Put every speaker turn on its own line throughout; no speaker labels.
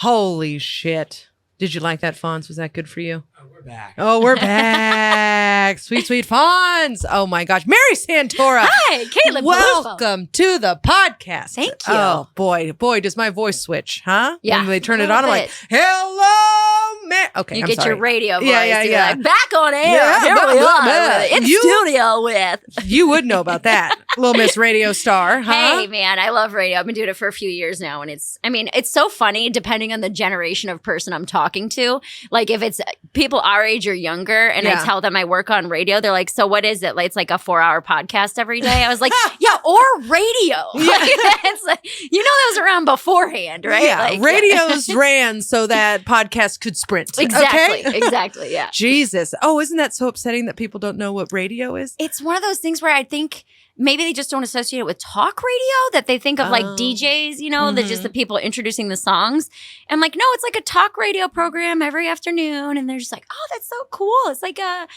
Holy shit. Did you like that, Fonz? Was that good for you?
Oh, we're back.
Oh, we're back. Sweet, sweet Fonz. Oh, my gosh. Mary Santora.
Hi, Caitlin.
Welcome to the podcast.
Thank you.
Oh, boy, does my voice switch, huh?
Yeah.
When they turn it
A
on, I'm
little
like, hello, Mary. Okay,
You
I'm
get
sorry.
your radio voice.
Yeah.
You're like, back on air.
Yeah,
Here
blah,
we
blah,
are
blah.
in
You-
studio with.
You would know about that, Little Miss Radio Star, huh?
Hey, man, I love radio. I've been doing it for a few years now. And it's so funny depending on the generation of person I'm talking to. Like if it's people our age or younger and
Yeah.
I tell them I work on radio, they're like, so what is it? Like, it's like a 4-hour podcast every day. I was like, yeah, or radio. Like, it's like, that was around beforehand, right?
Yeah,
Like,
radios ran so that podcasts could sprint.
Exactly.
Okay?
Exactly. Yeah.
Jesus. Oh, isn't that so upsetting that people don't know what radio is?
It's one of those things where I think maybe they just don't associate it with talk radio, that they think of like DJs, that just the people introducing the songs. I'm like, no, it's like a talk radio program every afternoon. And they're just like, oh, that's so cool. It's like, I have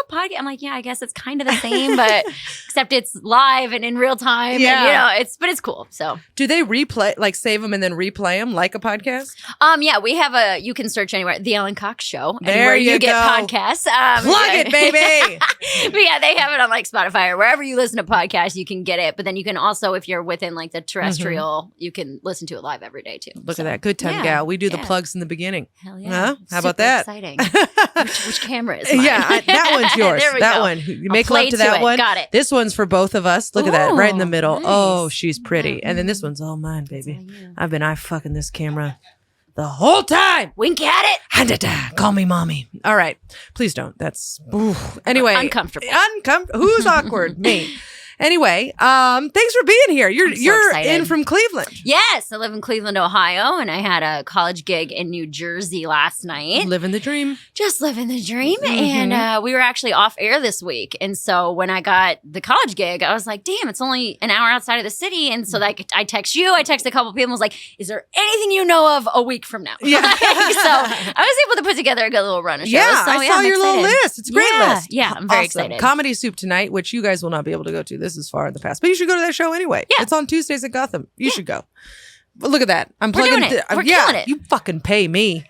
a podcast. I'm like, yeah, I guess it's kind of the same, but except it's live and in real time.
Yeah.
And, but it's cool. So
Do they replay, like save them and then replay them like a podcast?
yeah, we have you can search anywhere, The Alan Cox Show.
There
anywhere
you
get
go.
podcasts.
Plug it, baby.
But yeah, they have it on like Spotify or wherever you listen to podcasts, you can get it. But then you can also, if you're within like the terrestrial, you can listen to it live every day too.
Look at that. Good time,
yeah,
gal. We do the
yeah.
plugs in the beginning.
Hell yeah.
Huh? How about
Super
that?
Exciting. which camera is mine?
Yeah, that one's yours.
There we
That
go.
one. You
I'll
make
play
love to
to
that
it.
one.
Got it.
This one's for both of us. Look at that. Right in the
Ooh,
middle.
nice.
Oh, she's pretty. And then this one's all mine, baby. I've been eye fucking this camera the whole time.
Wink at it.
Ha-da-da. Call me mommy. All right. Please don't. That's anyway.
Uncomfortable.
Who's awkward? Me. Anyway, thanks for being here. You're
excited.
in from Cleveland.
Yes, I live in Cleveland, Ohio, and I had a college gig in New Jersey last night.
Living the dream.
Just living the dream. And we were actually off air this week. And so when I got the college gig, I was like, damn, it's only an hour outside of the city. And so like I text you, I text a couple people, I was like, is there anything you know of a week from now?
Yeah.
So I was able to put together a good little run of shows.
Yeah,
So,
I saw
I'm
your little
excited.
list. It's a great
Yeah,
list.
yeah, I'm very
Awesome.
excited.
Comedy Soup tonight, which you guys will not be able to go to. This is far in the past, but you should go to that show anyway.
Yeah.
It's on Tuesdays at Gotham. You should go. But look at that. I'm
We're
plugging.
doing it. We're
yeah,
killing it.
you fucking pay me.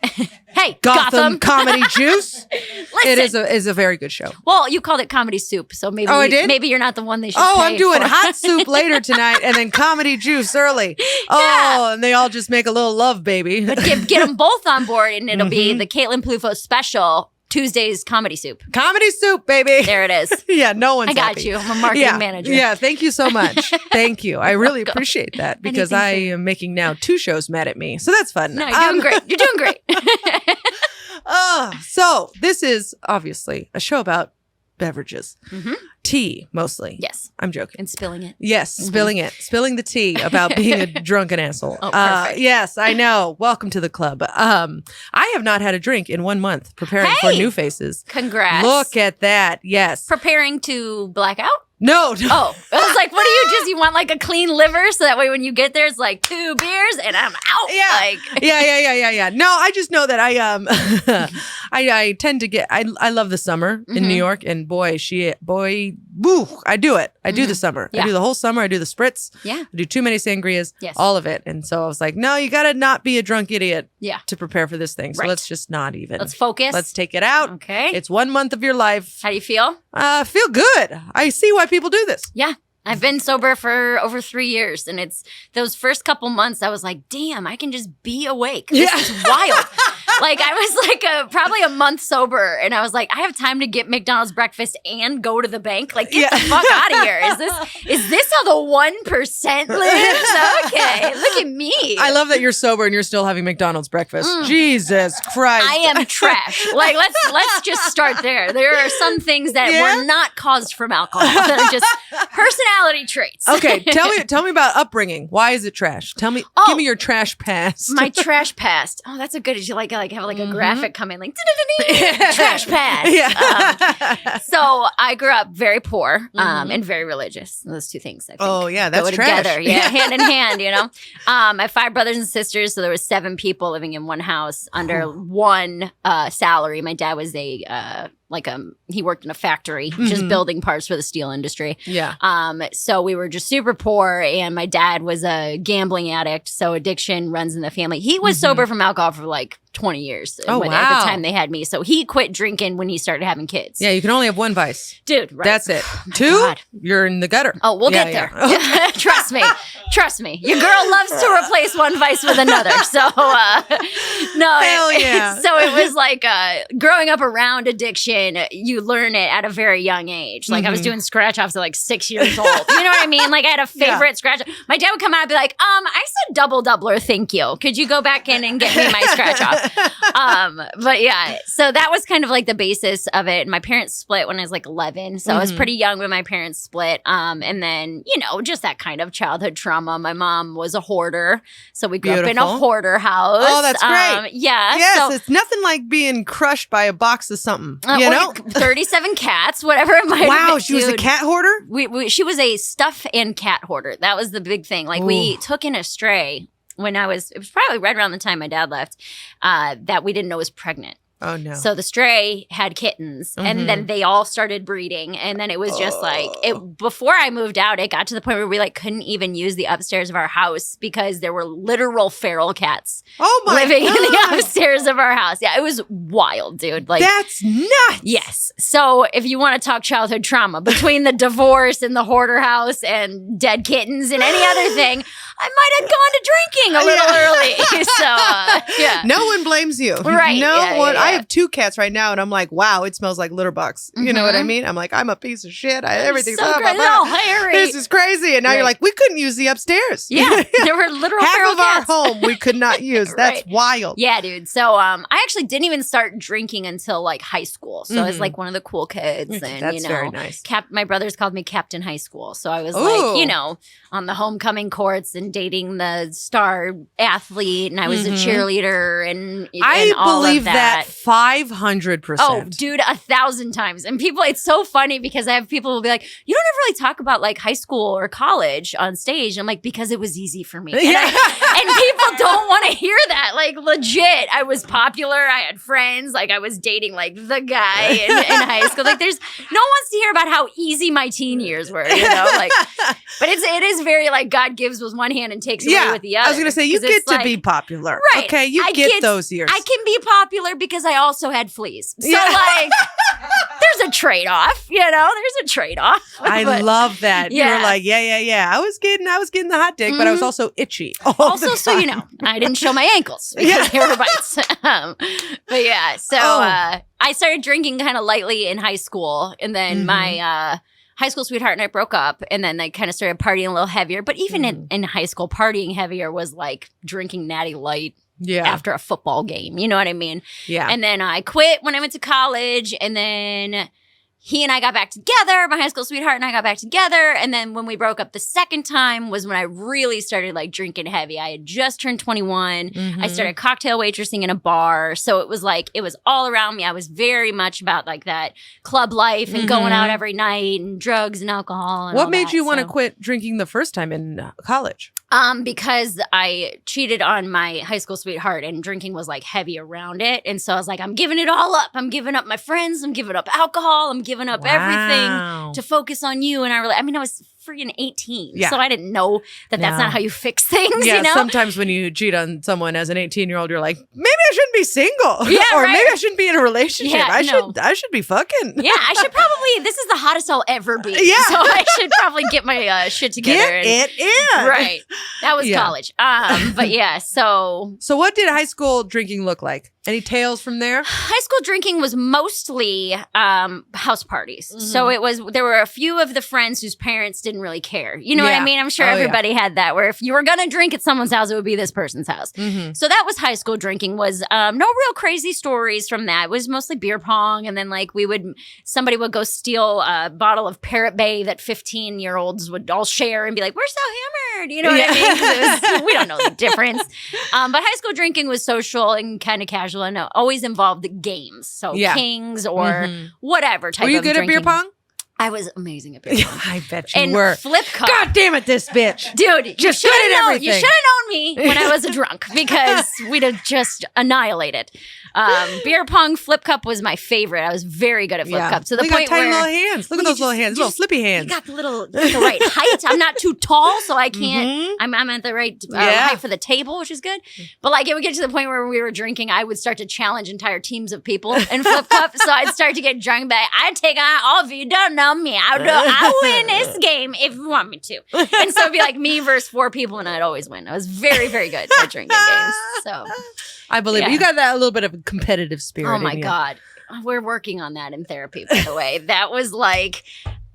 Hey,
Gotham Comedy Juice.
Listen.
It is a very good show.
Well, you called it Comedy Soup, so maybe
Oh, I did?
maybe you're not the one they should
Oh,
pay
I'm doing
for.
hot soup later tonight, and then comedy juice early. Oh, and they all just make a little love, baby.
But get them both on board, and it'll be the Caitlin Peluffo special, Tuesday's Comedy Soup.
Comedy soup, baby.
There it is.
Yeah, no one's
I got
happy.
you. I'm a marketing manager.
Yeah, thank you so much. Thank you. I really appreciate that because I
Anything
am making now 2 shows mad at me. So that's fun.
No, you're doing great. You're doing great.
So this is obviously a show about beverages.
Mhm.
Tea, mostly.
Yes.
I'm joking.
And spilling it.
Yes, spilling it. Spilling the tea about being a drunken asshole.
Oh, perfect.
Yes, I know. Welcome to the club. I have not had a drink in 1 month preparing for
Hey!
New Faces.
Congrats.
Look at that. Yes.
Preparing to black out?
No.
Oh, I was like, what do you want like a clean liver so that way when you get there, it's like 2 beers and I'm out.
Yeah.
Like,
Yeah. No, I just know that I tend to get I love the summer in New York, and woo, I do it. I do the summer.
Yeah.
I do the whole summer. I do the spritz.
yeah.
I do too many sangrias.
Yes.
All of it. And so I was like, no, you got to not be a drunk idiot
Yeah.
to prepare for this thing. So
Right.
let's just not even.
Let's focus.
Let's take it out.
Okay.
It's 1 month of your life.
How do you feel?
Feel good. I see why people do this.
Yeah. I've been sober for over 3 years, and it's those first couple months I was like, damn, I can just be awake. This is wild. Like I was like probably a month sober, and I was like, I have time to get McDonald's breakfast and go to the bank. Like, get the fuck out of here. Is this how the 1% lives? Okay, look at me.
I love that you're sober and you're still having McDonald's breakfast. Jesus Christ.
I am trash. Like let's just start there. There are some things that were not caused from alcohol. That are just personality traits.
Okay, tell me about upbringing. Why is it trash? Tell me, give me your trash past.
My trash past. Oh, that's a good. You like have like a graphic come in like trash past.
Yeah.
So I grew up very poor and very religious. Those two things I think
Oh yeah, that's
go
trash.
together. Yeah, hand in hand. You know, I have 5 brothers and sisters, so there was 7 people living in one house under one salary. My dad was a he worked in a factory just building parts for the steel industry.
Yeah.
So we were just super poor, and my dad was a gambling addict, so addiction runs in the family. He was sober from alcohol for like 20 years
at the
time they had me. So he quit drinking when he started having kids.
Yeah, you can only have one vice.
Dude, right.
That's it. Two,
God.
You're in the gutter.
Oh, we'll get there. Okay. Trust me. Your girl loves to replace one vice with another. So, no.
Hell yeah.
So it was like growing up around addiction, you learn it at a very young age. Like I was doing scratch offs at like 6 years old. You know what I mean? Like I had a favorite scratch. My dad would come out and be like, I said double doubler, thank you. Could you go back in and get me my scratch off? But yeah, so that was kind of like the basis of it. And my parents split when I was like 11. So I was pretty young when my parents split. And then, just that kind of childhood trauma. My mom was a hoarder. So we grew up in a hoarder house.
Oh, that's great.
Yeah.
Yes,
so,
it's nothing like being crushed by a box of something, you know?
37 cats, whatever it might have been.
Wow, she was a cat hoarder?
She was a stuff and cat hoarder. That was the big thing. Like we took in a stray when it was probably right around the time my dad left, that we didn't know was pregnant.
Oh, no.
So the stray had kittens, and then they all started breeding, and then it was just before I moved out, it got to the point where we like couldn't even use the upstairs of our house because there were literal feral cats living in the upstairs of our house. Yeah, it was wild, dude. Like
that's nuts.
Yes. So if you want to talk childhood trauma, between the divorce and the hoarder house and dead kittens and any other thing, I might have gone to drinking a little early. So, yeah.
No one blames you.
Right.
No one. I have 2 cats right now, and I'm like, wow, it smells like litter box. You know what I mean? I'm like, I'm a piece of shit. Everything's
so crazy. All hairy.
This is crazy. And now you're like, we couldn't use the upstairs.
Yeah. There were literal feral
cats.
Half
of our home we could not use. That's wild.
Yeah, dude. So I actually didn't even start drinking until like high school. So I was like one of the cool kids. And,
that's very nice.
My brothers called me Captain High School. So I was like, on the homecoming courts and dating the star athlete, and I was a cheerleader, and
I
all
believe
of that
500%.
Oh, dude, 1,000 times. And people, it's so funny because I have people who will be like, you don't ever really talk about like high school or college on stage. I'm like, because it was easy for me. And, and people don't want to hear that. Like legit, I was popular. I had friends. Like I was dating like the guy in high school. Like no one wants to hear about how easy my teen years were, Like, but it is very like God gives with one hand and takes away with the other.
I was going to say, you get to be popular.
Right.
Okay, you get those years.
I can be popular because I also had fleas. So like, there's a trade-off, there's a trade-off.
I love that.
Yeah.
You're like, yeah. I was getting the hot dick, but I was also itchy.
Also, so I didn't show my ankles because they were bites. But yeah, so I started drinking kind of lightly in high school, and then my high school sweetheart and I broke up, and then I kind of started partying a little heavier. But even in high school, partying heavier was like drinking Natty Light after a football game. You know what I mean?
Yeah.
And then I quit when I went to college, and then he and I got back together. My high school sweetheart and I got back together. And then when we broke up the second time was when I really started like drinking heavy. I had just turned 21. I started cocktail waitressing in a bar. So it was like, it was all around me. I was very much about like that club life and going out every night and drugs and alcohol. And
what made you want to quit drinking the first time in college?
Because I cheated on my high school sweetheart, and drinking was like heavy around it. And so I was like, I'm giving it all up. I'm giving up my friends. I'm giving up alcohol. I'm giving up everything to focus on you. And I was freaking 18.
Yeah.
So I didn't know that that's not how you fix things,
Sometimes when you cheat on someone as an 18-year-old, you're like, maybe I shouldn't be single.
Yeah,
or maybe I shouldn't be in a relationship.
Yeah,
I should be fucking.
Yeah, I should probably, this is the hottest I'll ever be.
Yeah.
So I should probably get my shit together.
Get it in.
Right. That was college. But yeah, so.
So what did high school drinking look like? Any tales from there?
High school drinking was mostly house parties. So there were a few of the friends whose parents didn't really care. You know what I mean? I'm sure everybody had that, where if you were going to drink at someone's house, it would be this person's house. So that was high school drinking. Was no real crazy stories from that. It was mostly beer pong. And then like somebody would go steal a bottle of Parrot Bay that 15-year-olds would all share and be like, we're so hammered. You know what I mean? We don't know the difference. But high school drinking was social and kind of casual, and always involved games. So kings or whatever type of drinking.
Were you good at beer pong?
I was amazing at beer pong.
I bet you were.
Flip cup.
God damn it, this bitch.
Dude,
just good at everything.
You should have known me when I was a drunk because we'd have just annihilated. Beer pong flip cup was my favorite. I was very good at flip cup to the
we
point
got tiny
where
little hands. Look at those little hands, little flippy hands.
you got the right height. I'm not too tall, so I can't. I'm at the right height for the table, which is good. But like it would get to the point where we were drinking, I would start to challenge entire teams of people in flip cup. So I'd start to get drunk. But I'd take on all of you. Don't know me. I'll win this game if you want me to. And so it'd be like me versus 4 people, and I'd always win. I was very, very good at drinking games. So
I believe it. You got that a little bit of a competitive spirit.
Oh my God. We're working on that in therapy, by the way. That was like,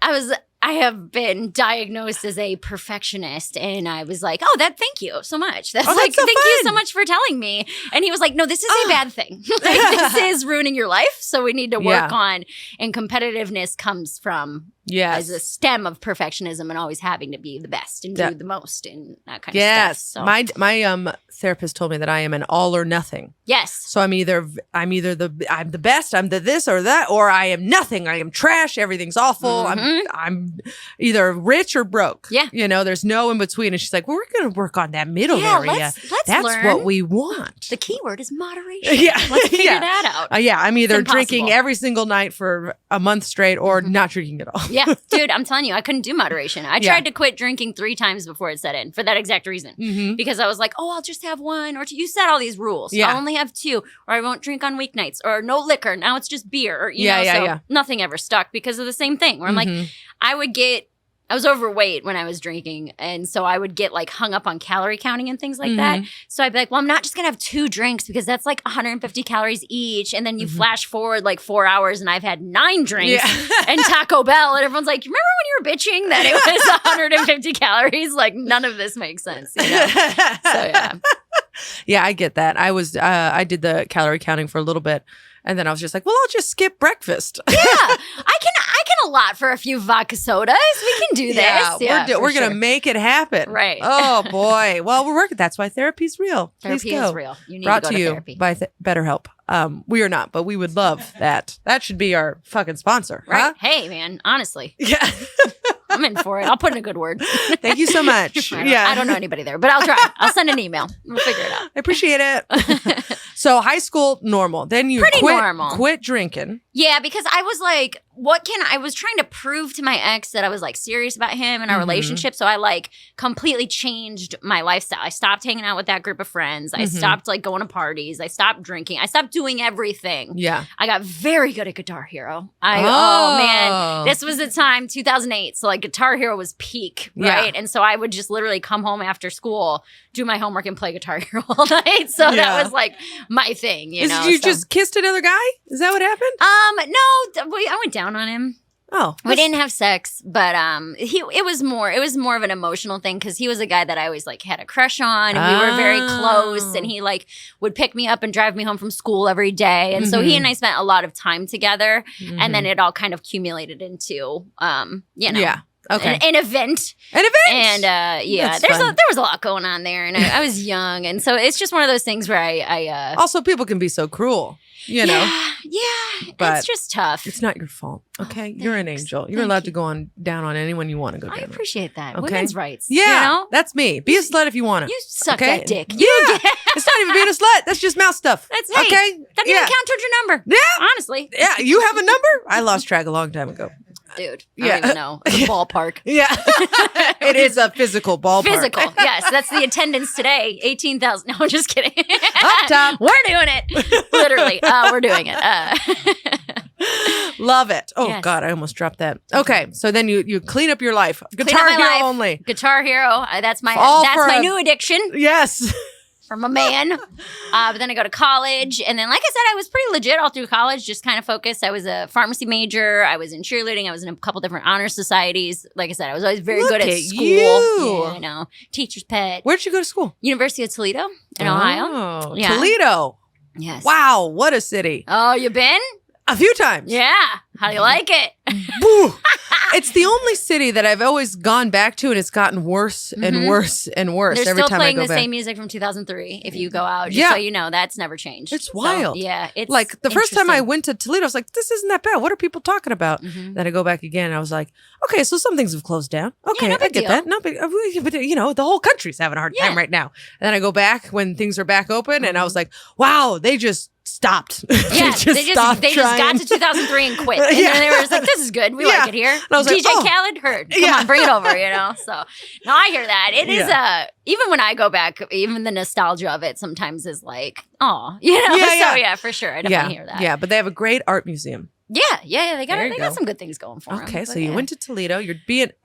I have been diagnosed as a perfectionist, and I was like, thank you so much. That's like,
so
thank
fun.
you so much for telling me. And he was like, no, this is a bad thing. Like, this is ruining your life. So we need to work on, and competitiveness comes from as a stem of perfectionism and always having to be the best and do the most and that kind of stuff. So.
My therapist told me that I am an all or nothing.
Yes.
So I'm either the best, I'm the this or that, or I am nothing. I am trash. Everything's awful. I'm either rich or broke.
Yeah.
There's no in between. And she's like, well, we're going to work on that middle area.
Let's
That's
learn.
what we want.
The key word is moderation.
Yeah.
Let's figure that out.
I'm either
It's impossible.
drinking every single night for a month straight or not drinking at all.
Yeah, dude, I'm telling you, I couldn't do moderation. I tried to quit drinking 3 times before it set in for that exact reason. Because I was like, I'll just have 1 or 2. You set all these rules. So I'll only have 2, or I won't drink on weeknights, or no liquor. Now it's just beer. Or, you know, so nothing ever stuck because of the same thing. Where I'm like, I was overweight when I was drinking. And so I would get like hung up on calorie counting and things like that. So I'd be like, well, I'm not just going to have 2 drinks because that's like 150 calories each. And then you flash forward like 4 hours and I've had 9 drinks and Taco Bell. And everyone's like, remember when you were bitching that it was 150 calories? Like none of this makes sense. You know? So yeah.
Yeah, I get that. I did the calorie counting for a little bit. And then I was just like, well, I'll just skip breakfast.
Yeah, I can allot for a few vodka sodas. We can do this.
Yeah, we're going to make it happen.
Right.
Oh, boy. Well, we're working. That's why therapy's real.
Therapy is real. You need
Brought
to go
to you
therapy.
by BetterHelp. We are not, but we would love that. That should be our fucking sponsor.
Right.
Huh?
Hey, man, honestly.
Yeah.
I'm in for it. I'll put in a good word.
Thank you so much.
I don't know anybody there, but I'll try. I'll send an email. We'll figure it out.
I appreciate it. So high school, normal. Then you quit drinking.
Yeah, because I was like, I was trying to prove to my ex that I was like serious about him and our relationship. So I like completely changed my lifestyle. I stopped hanging out with that group of friends. I stopped like going to parties. I stopped drinking. I stopped doing everything.
Yeah.
I got very good at Guitar Hero. Oh man, this was the time, 2008. So like Guitar Hero was peak, right? And so I would just literally come home after school, do my homework and play Guitar Hero all night. So that was like my thing, you know.
You just kissed another guy? Is that what happened?
No, I went down on him.
Oh,
we didn't have sex, but it was more of an emotional thing because he was a guy that I always like had a crush on, and we were very close, and he like would pick me up and drive me home from school every day, and so he and I spent a lot of time together, and then it all kind of accumulated into
Okay.
An event. And there was a lot going on there, and I was young, and so it's just one of those things where I
also people can be so cruel. You know,
but it's just tough.
It's not your fault. Okay, you're an angel. You're allowed to go down on anyone you want to go down.
I appreciate that.
Okay?
Women's rights.
Yeah,
you know?
That's me. Be a slut if you want to.
You suck that dick.
Yeah, it's not even being a slut. That's just mouth stuff.
That's
okay.
That didn't count towards your number.
Yeah,
honestly.
Yeah, you have a number. I lost track a long time ago.
Dude, I don't even know. It's a ballpark.
Yeah. It is a physical ballpark.
Physical, yes. That's the attendance today. 18,000. No, I'm just kidding.
Up top.
We're doing it. Literally. We're doing it.
Love it. Oh, God, I almost dropped that. Okay, so then you clean up your life. Guitar Hero only.
Guitar Hero. That's my new addiction.
Yes.
From a man. But then I go to college. And then, like I said, I was pretty legit all through college, just kind of focused. I was a pharmacy major. I was in cheerleading. I was in a couple different honor societies. Like I said, I was always very good at school.
You.
Yeah, I know. Teacher's pet.
Where'd you go to school?
University of Toledo in Ohio.
Oh,
yeah.
Toledo.
Yes.
Wow, what a city.
Oh, you been?
A few times.
Yeah. How do you like it?
Boo. It's the only city that I've always gone back to, and it's gotten worse and worse and worse
They're
every
still
time I
playing
go
the
back.
same music from 2003 if you go out. Just so you know, that's never changed.
It's wild.
Yeah. It's
like the first time I
interesting.
went to Toledo, I was like, this isn't that bad. What are people talking about? Then I go back again, and I was like, okay, so some things have closed down. Okay,
no
I
big
get
deal.
that. No big, but you know, the whole country's having a hard time right now. And then I go back when things are back open, and I was like, wow, they just stopped.
Yeah, they just got to 2003 and quit. And then they were just like, this is good. We like it here.
And I was
DJ
like,
Khaled, heard. Come on, bring it over, you know? So, no, I hear that. It is, even when I go back, even the nostalgia of it sometimes is like, oh, you know? So, yeah, for sure. I definitely hear that.
Yeah, but they have a great art museum.
Yeah. They got some good things going for them.
Okay, so you went to Toledo.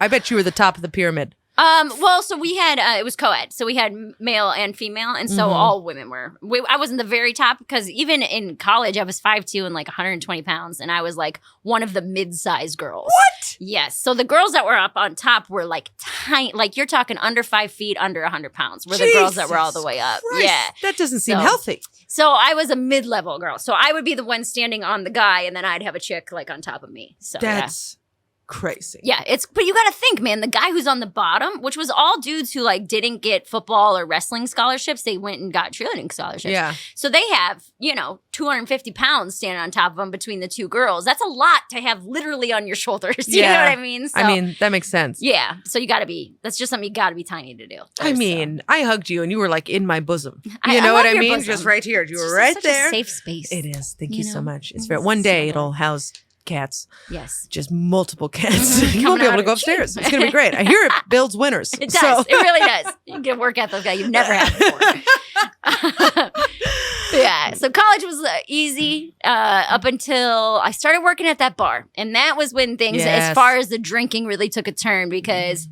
I bet you were the top of the pyramid.
Well, so we had, it was co-ed. So we had male and female. And so all women were. I wasn't the very top because even in college, I was 5'2" and like 120 pounds. And I was like one of the mid-sized girls.
What?
Yes. So the girls that were up on top were like tiny, like you're talking under 5 feet, under 100 pounds were the girls that were all the way up.
Christ.
Yeah.
That doesn't seem healthy.
So I was a mid-level girl. So I would be the one standing on the guy and then I'd have a chick like on top of me. So
that's crazy.
Yeah, but you got to think, man, the guy who's on the bottom, which was all dudes who like didn't get football or wrestling scholarships, they went and got cheerleading scholarships.
Yeah.
So they have, 250 pounds standing on top of them between the two girls. That's a lot to have literally on your shoulders. You know what I mean? So,
I mean, that makes sense.
Yeah. So that's just something you got to be tiny to do.
I mean, I hugged you and you were like in my bosom.
I
You know what I
love your
mean?
bosom.
Just right here. You were
It's
right
such
there.
a safe space.
It is. Thank you so much. It's
It's
very. One day
so
it'll house cats.
Yes.
Just multiple cats. You won't be able to go upstairs. It's going to be great. I hear it builds winners.
It does. It really does. You can work ethic that you've never had before. Yeah. So college was easy up until I started working at that bar. And that was when things, as far as the drinking, really took a turn because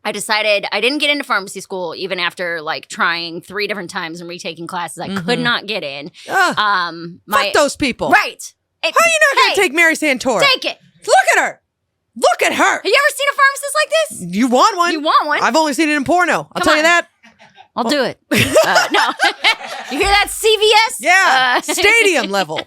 I decided I didn't get into pharmacy school even after like trying 3 different times and retaking classes. I could not get in.
Fuck those people.
Right.
How are you not going to take Mary Santora?
Take it.
Look at her. Look at her.
Have you ever seen a pharmacist like this?
You want one?
You want one?
I've only seen it in porno. I'll tell you that.
I'll do it. No. You hear that, CVS?
Yeah. Stadium level.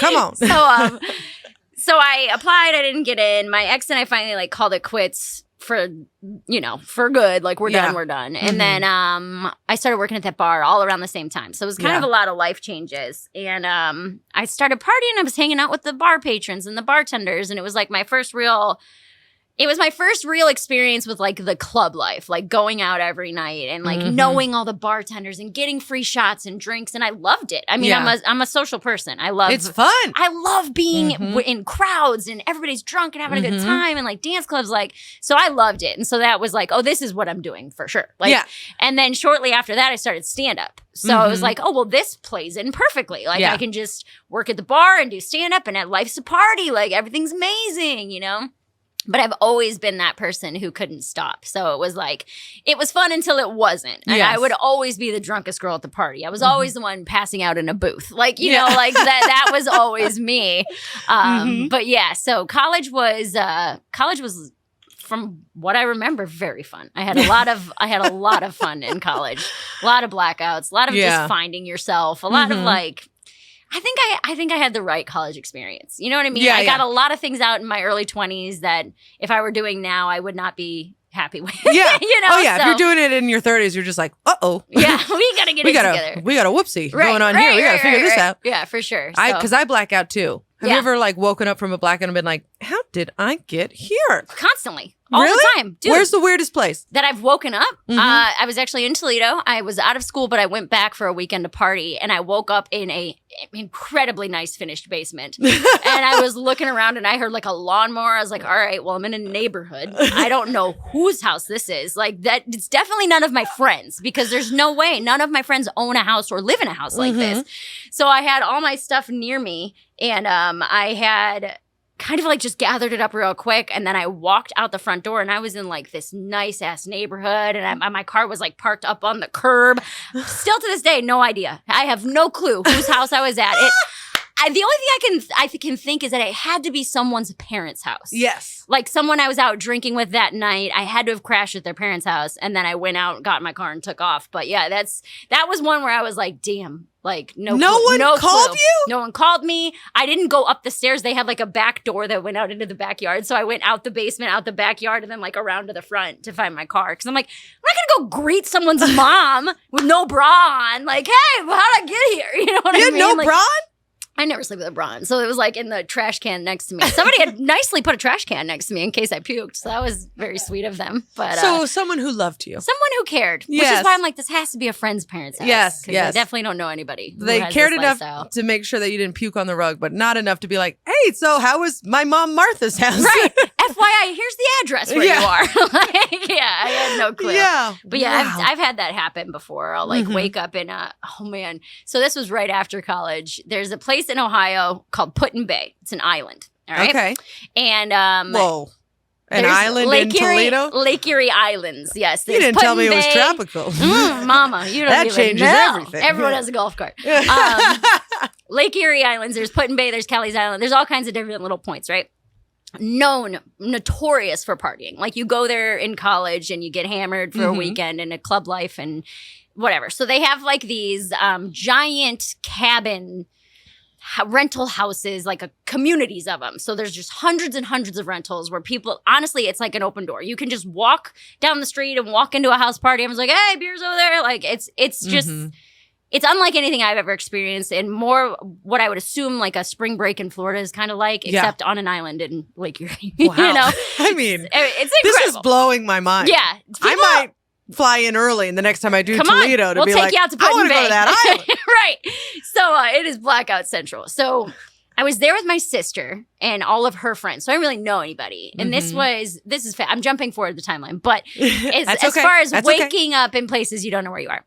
Come on.
So I applied. I didn't get in. My ex and I finally like called it quits for good. Like we're done. And then I started working at that bar all around the same time. So it was kind of a lot of life changes. And I started partying. I was hanging out with the bar patrons and the bartenders. And it was like my first real experience with like the club life, like going out every night and like knowing all the bartenders and getting free shots and drinks. And I loved it. I mean, I'm a social person. It's
fun.
I love being in crowds and everybody's drunk and having a good time and like dance clubs. So I loved it. And so that was like, oh, this is what I'm doing for sure. And then shortly after that, I started stand up. So I was like, oh, well, this plays in perfectly. Like I can just work at the bar and do stand up and at life's a party. Like everything's amazing, But I've always been that person who couldn't stop. So it was like, it was fun until it wasn't. And I would always be the drunkest girl at the party. I was always the one passing out in a booth. Like, like that was always me. But yeah, so college was from what I remember, very fun. I had a lot of fun in college. A lot of blackouts, a lot of just finding yourself, a lot of like, I think I had the right college experience. You know what I mean? I got a lot of things out in my early 20s that if I were doing now, I would not be happy with.
Yeah.
So,
if you're doing it in your 30s, you're just like, uh-oh.
Yeah, we got to get it together.
We got a whoopsie going on here. We got to figure this out.
Yeah, for sure.
Because I black out too. Have you ever like woken up from a blackout and been like, how did I get here?
Constantly. All the time. Dude,
where's the weirdest place?
That I've woken up? I was actually in Toledo. I was out of school, but I went back for a weekend to party, and I woke up in a incredibly nice finished basement. And I was looking around, and I heard like a lawnmower. I was like, all right, well, I'm in a neighborhood. I don't know whose house this is. Like that, it's definitely none of my friends because there's no way none of my friends own a house or live in a house like this. So I had all my stuff near me, and I had kind of like just gathered it up real quick. And then I walked out the front door and I was in like this nice ass neighborhood. And my car was like parked up on the curb. Still to this day, no idea. I have no clue whose house I was at. the only thing I can think is that it had to be someone's parents' house.
Yes.
Like someone I was out drinking with that night. I had to have crashed at their parents' house, and then I went out, got in my car, and took off. But yeah, that was one where I was like, damn. Like no
one called
clue.
you?
No one called me. I didn't go up the stairs. They had like a back door that went out into the backyard. So I went out the basement, out the backyard, and then like around to the front to find my car. Because I'm like, I'm not gonna go greet someone's mom with no bra on. Like, hey, well, how'd I get here? You know what I mean?
You had no
like,
bra on?
I never sleep with a bra on. So it was like in the trash can next to me. Somebody had nicely put a trash can next to me in case I puked. So that was very sweet of them. But
so someone who loved you.
Someone who cared.
Yes.
Which is why I'm like, this has to be a friend's parents' house.
Yes,
Because
yes.
I definitely don't know anybody.
They cared enough to make sure that you didn't puke on the rug, but not enough to be like, hey, so how was my mom Martha's house?
Right. FYI, here's the address where you are. Like, yeah, I had no clue.
Yeah.
But yeah,
Wow.
I've had that happen before. I'll like wake up and, oh man. So this was right after college. There's a place in Ohio called Put-in Bay. It's an island. All right.
Okay.
And
whoa. An
there's
island
Lake
in
Erie,
Toledo?
Lake Erie Islands. Yes.
You
there's
didn't tell me it was
Put-in Bay.
tropical.
Mama, you don't
That
even
changes
know.
everything.
Everyone has a golf cart. Lake Erie Islands. There's Put-in Bay. There's Kelly's Island. There's all kinds of different little points, right? Notorious for partying. Like you go there in college and you get hammered for a weekend and a club life and whatever. So they have like these giant cabin rental houses, like communities of them. So there's just hundreds and hundreds of rentals where people, honestly, it's like an open door. You can just walk down the street and walk into a house party. Everyone's like, hey, beer's over there. Like it's just, it's unlike anything I've ever experienced, and more what I would assume like a spring break in Florida is kind of like, except on an island in Lake Erie.
Wow.
You know?
I mean,
it's incredible.
this is blowing my mind.
Yeah.
I might fly in early and the next time I do Toledo to
we'll
be
take
like,
you out to
I want
Put-in
to go
Bay.
to that island.
Right. So it is blackout central. So I was there with my sister and all of her friends. So I didn't really know anybody. And this is I'm jumping forward the timeline, but as far as waking up in places you don't know where you are.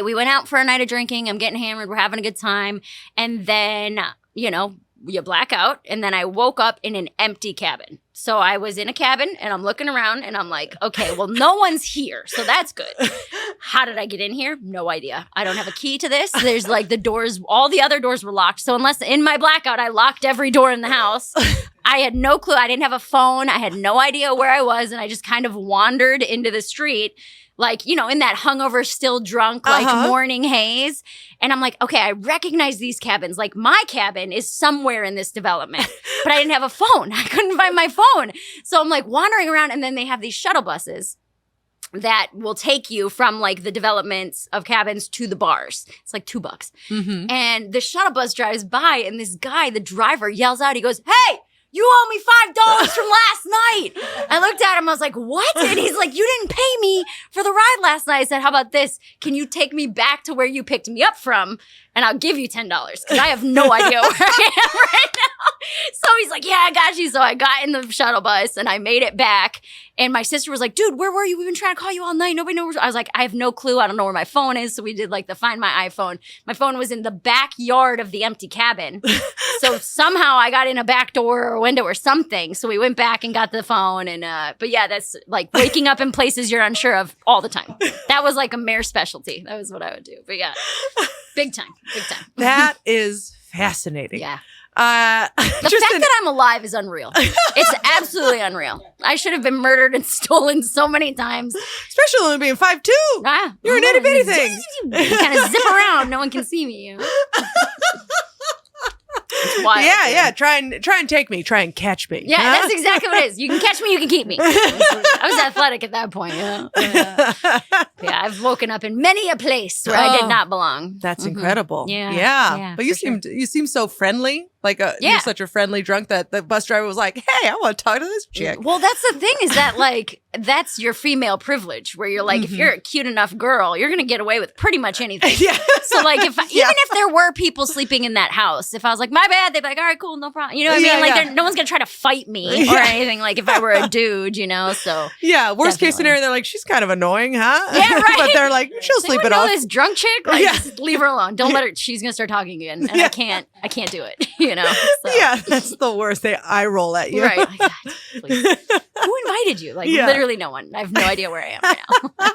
We went out for a night of drinking. I'm getting hammered. We're having a good time. And then, you black out. And then I woke up in an empty cabin. So I was in a cabin and I'm looking around and I'm like, okay, well, no one's here. So that's good. How did I get in here? No idea. I don't have a key to this. There's like the doors, all the other doors were locked. So unless in my blackout, I locked every door in the house. I had no clue. I didn't have a phone. I had no idea where I was. And I just kind of wandered into the street. Like, in that hungover, still drunk, like morning haze. And I'm like, okay, I recognize these cabins. Like my cabin is somewhere in this development, but I didn't have a phone. I couldn't find my phone. So I'm like wandering around, and then they have these shuttle buses that will take you from like the developments of cabins to the bars. It's like $2. And the shuttle bus drives by, and this guy, the driver, yells out, he goes, hey, you owe me $5 from last night. I looked at him. I was like, what? And he's like, you didn't pay me for the ride last night. I said, how about this? Can you take me back to where you picked me up from? And I'll give you $10 because I have no idea where I am right now. So he's like, yeah, I got you. So I got in the shuttle bus and I made it back. And my sister was like, dude, where were you? We've been trying to call you all night. Nobody knows. I was like, I have no clue. I don't know where my phone is. So we did like the Find My iPhone. My phone was in the backyard of the empty cabin. So somehow I got in a back door or a window or something. So we went back and got the phone. And but yeah, that's like waking up in places you're unsure of all the time. That was like a mayor specialty. That was what I would do. But yeah, big time. Big time.
That is fascinating.
Yeah. The fact that I'm alive is unreal. It's absolutely unreal. I should have been murdered and stolen so many times.
Especially only being 5'2". You're an itty bitty thing.
You kind of zip around. No one can see me. It's wild.
Yeah. Try and take me. Try and catch me.
Yeah, that's exactly what it is. You can catch me, you can keep me. I was athletic at that point. Yeah, I've woken up in many a place where I did not belong.
That's incredible.
Yeah.
But you seem so friendly. Like you're such a friendly drunk that the bus driver was like, hey, I want to talk to this chick.
Well, that's the thing is that like, that's your female privilege where you're like, if you're a cute enough girl, you're going to get away with pretty much anything. Yeah. So like even if there were people sleeping in that house, if I was like, my bad, they'd be like, all right, cool, no problem. You know what I mean? Like no one's going to try to fight me or anything. Like if I were a dude, so.
Yeah. Worst case scenario, they're like, she's kind of annoying, huh?
Yeah, right.
But they're like, she'll sleep it off.
This drunk chick, like just leave her alone. Don't let her, she's going to start talking again. And I can't do it. you know? So.
Yeah, that's the worst. They eye roll at you.
Right. Like, God, please. Who invited you? Like, literally no one. I have no idea where I am right now.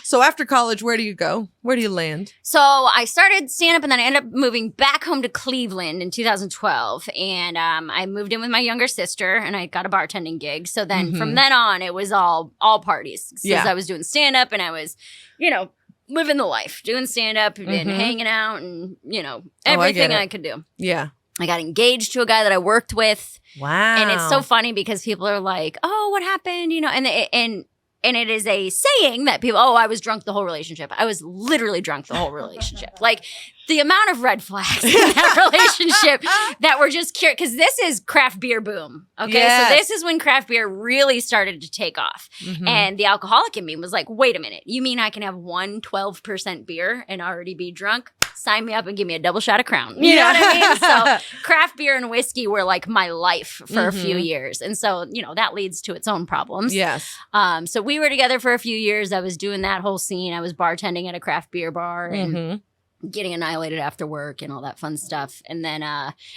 So after college, where do you go? Where do you land?
So I started stand-up and then I ended up moving back home to Cleveland in 2012. And I moved in with my younger sister and I got a bartending gig. So then from then on, it was all parties. Because I was doing stand-up and I was, you know, living the life, doing stand-up and hanging out and, you know, everything I could do.
Yeah.
I got engaged to a guy that I worked with.
Wow.
And it's so funny because people are like, oh, what happened? You know, and it is a saying that people, I was drunk the whole relationship. I was literally drunk the whole relationship. Like the amount of red flags in that relationship that were just curious. Because this is craft beer boom. Okay.
Yes.
So this is when craft beer really started to take off. And the alcoholic in me was like, wait a minute. You mean I can have 12% beer and already be drunk? Sign me up and give me a double shot of Crown. You know what I mean? So craft beer and whiskey were like my life for a few years. And so, you know, that leads to its own problems.
Yes.
So we were together for a few years. I was doing that whole scene. I was bartending at a craft beer bar and getting annihilated after work and all that fun stuff. And then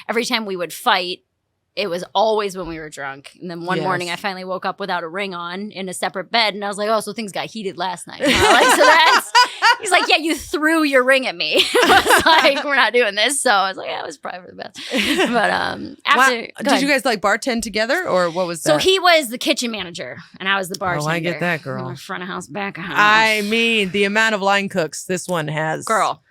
every time we would fight, it was always when we were drunk. And then one morning I finally woke up without a ring on in a separate bed. And I was like, oh, so things got heated last night. He's like, yeah, you threw your ring at me. I was like, we're not doing this. So I was like, yeah, it was probably for the best. But after.
Did you guys like bartend together or what was that?
So he was the kitchen manager and I was the bartender.
Oh, I get that, girl.
Front of house, back of house.
I mean, the amount of line cooks this one has.
Girl.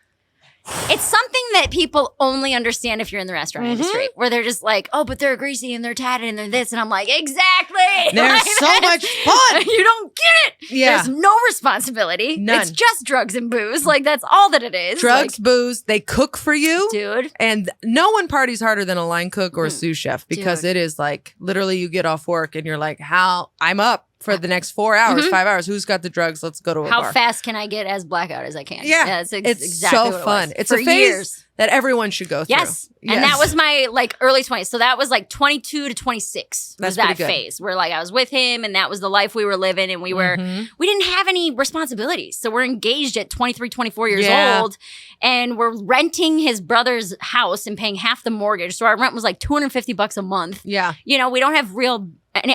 It's something that people only understand if you're in the restaurant industry, where they're just like, oh, but they're greasy and they're tatted and they're this. And I'm like, exactly.
There's so much fun.
You don't get it.
Yeah.
There's no responsibility.
None.
It's just drugs and booze. Like, that's all that it is.
Drugs, booze. They cook for you.
Dude.
And no one parties harder than a line cook or a sous chef because it is like literally you get off work and you're like, I'm up for the next 4 hours, 5 hours. Who's got the drugs? Let's go to a bar.
How fast can I get as blackout as I can?
Yeah.
It's
so
exactly what it
fun.
was.
It's
for
a phase
years.
that everyone should go through.
Yes. And that was my like early 20s. So that was like 22 to 26 was that phase where like I was with him and that was the life we were living and we didn't have any responsibilities. So we're engaged at 23, 24 years old and we're renting his brother's house and paying half the mortgage. So our rent was like $250 a month.
Yeah.
You know, we don't have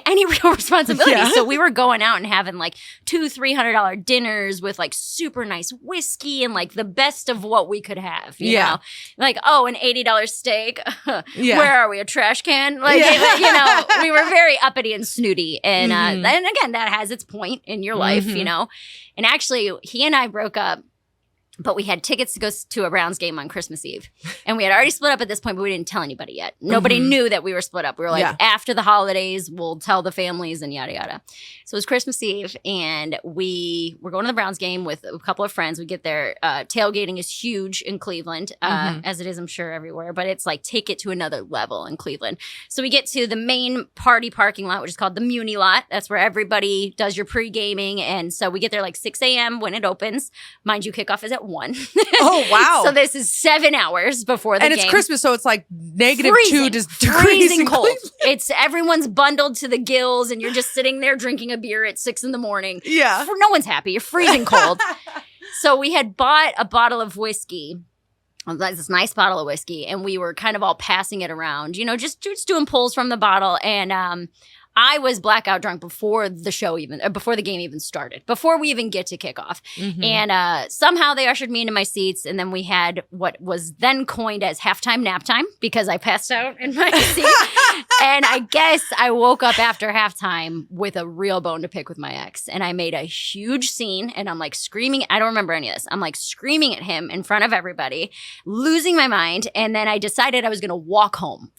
any real responsibility. So we were going out and having like $200-$300 dinners with like super nice whiskey and like the best of what we could have. You know? Like, oh, an $80 steak. Where are we? A trash can? Like, you know, we were very uppity and snooty. And and again, that has its point in your life, you know. And actually, he and I broke up. But we had tickets to go to a Browns game on Christmas Eve. And we had already split up at this point, but we didn't tell anybody yet. Nobody knew that we were split up. We were like, after the holidays, we'll tell the families and yada, yada. So it was Christmas Eve, and we were going to the Browns game with a couple of friends. We get there. Tailgating is huge in Cleveland, as it is, I'm sure, everywhere. But it's like, take it to another level in Cleveland. So we get to the main party parking lot, which is called the Muni Lot. That's where everybody does your pre-gaming. And so we get there like 6 a.m. when it opens. Mind you, kickoff is at 1.
Oh, wow.
So this is 7 hours before the game.
And it's Christmas, so it's like negative
freezing,
2 degrees
freezing cold. It's everyone's bundled to the gills and you're just sitting there drinking a beer at 6 a.m.
Yeah.
No one's happy. You're freezing cold. So we had bought a bottle of whiskey. This nice bottle of whiskey. And we were kind of all passing it around, you know, just doing pulls from the bottle. And I was blackout drunk before the show before the game even started, before we even get to kickoff. And somehow they ushered me into my seats. And then we had what was then coined as halftime nap time because I passed out in my seat. And I guess I woke up after halftime with a real bone to pick with my ex. And I made a huge scene and I'm like screaming. I don't remember any of this. I'm like screaming at him in front of everybody, losing my mind. And then I decided I was going to walk home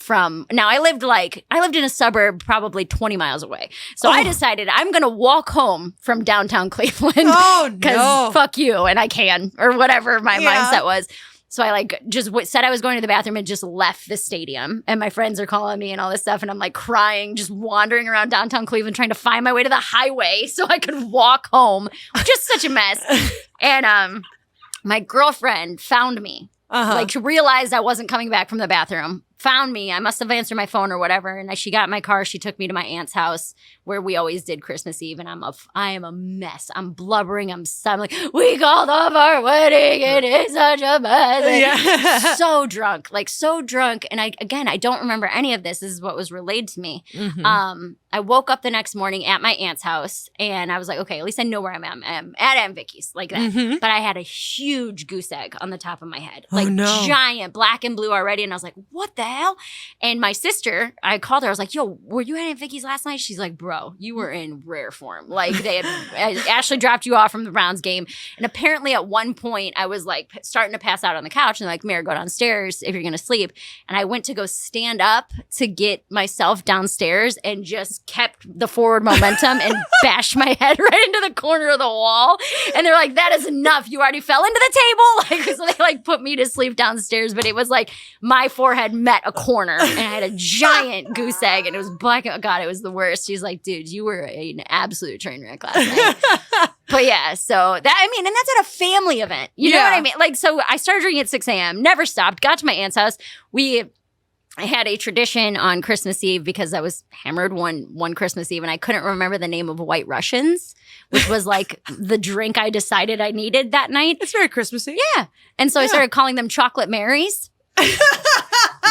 now I lived in a suburb probably 20 miles away. So I decided I'm going to walk home from downtown Cleveland.
Oh, no.
Because fuck you and I can, or whatever my mindset was. So I like just said I was going to the bathroom and just left the stadium. And my friends are calling me and all this stuff. And I'm like crying, just wandering around downtown Cleveland, trying to find my way to the highway so I could walk home. Just such a mess. And my girlfriend found me. Like realized I wasn't coming back from the bathroom, found me. I must have answered my phone or whatever. And she got in my car. She took me to my aunt's house where we always did Christmas Eve. And I am a mess. I'm blubbering. I'm like, we called off our wedding. It is such a mess.
Yeah.
So drunk, like so drunk. And I don't remember any of this. This is what was relayed to me. I woke up the next morning at my aunt's house and I was like, okay, at least I know where I'm at. I'm at Aunt Vicky's, like that. But I had a huge goose egg on the top of my head, like giant, black and blue already. And I was like, what the hell? And my sister, I called her. I was like, yo, were you at Aunt Vicky's last night? She's like, bro, you were in rare form. Like Ashley dropped you off from the Browns game. And apparently at one point I was like starting to pass out on the couch and like, Mary, go downstairs if you're going to sleep. And I went to go stand up to get myself downstairs and just kept the forward momentum and bashed my head right into the corner of the wall. And they're like, that is enough. You already fell into the table. Like, so they like put me to sleep downstairs. But it was like my forehead met a corner and I had a giant goose egg and it was black. Oh God, it was the worst. She's like, dude, you were an absolute train wreck last night. But yeah, so that, I mean, and that's at a family event. You know what I mean? Like, so I started drinking at 6 a.m., never stopped, got to my aunt's house. I had a tradition on Christmas Eve because I was hammered one Christmas Eve and I couldn't remember the name of White Russians, which was like the drink I decided I needed that night.
It's very Christmassy.
Yeah. And so I started calling them Chocolate Marys.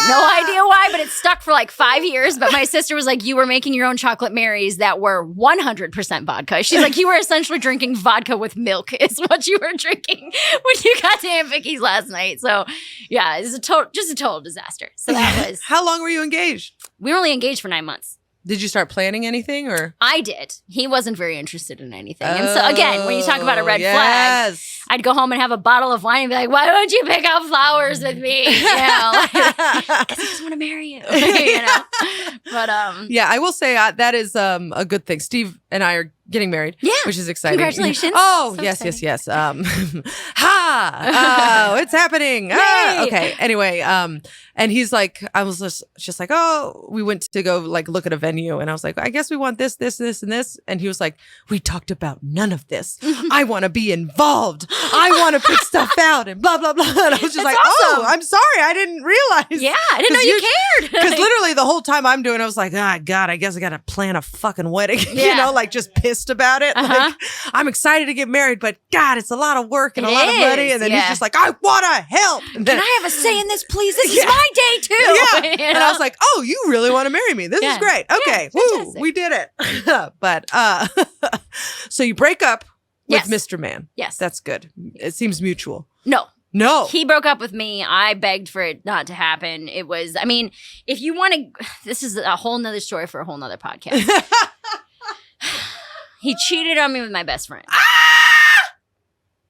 No idea why, but it stuck for like 5 years. But my sister was like, you were making your own Chocolate Marys that were 100% vodka. She's like, you were essentially drinking vodka with milk is what you were drinking when you got to Aunt Vicky's last night. So yeah, it's just a total disaster. So that was.
How long were you engaged?
We were only engaged for 9 months.
Did you start planning anything or?
I did. He wasn't very interested in anything. And so again, when you talk about a red flag, I'd go home and have a bottle of wine and be like, why don't you pick out flowers with me? You know, because I just want to marry you. You know? But
yeah, I will say that is a good thing. Steve and I are getting married, which is exciting.
Congratulations.
Oh,
So
yes. It's happening. Okay. Anyway, and he's like, I was just like, oh, we went to go like look at a venue and I was like, I guess we want this, and this. And he was like, we talked about none of this. I want to be involved. I want to pick stuff out and blah, blah, blah. And I was just like, awesome. Oh, I'm sorry. I didn't realize.
Yeah, I didn't know you cared.
Because literally the whole time I'm doing, I was like, God, I guess I got to plan a fucking wedding. You know, like just pissed about it. Like, I'm excited to get married, but God, it's a lot of work and a lot of money. And then he's just like, I want to help. And then,
can I have a say in this, please? This is my day too.
Yeah.
You know?
And I was like, oh, you really want to marry me? This is great. Okay. Woo, we did it. But so you break up with Mr. Man.
Yes.
That's good. It seems mutual.
No. He broke up with me. I begged for it not to happen. It was, I mean, if you want to, this is a whole nother story for a whole nother podcast. He cheated on me with my best friend.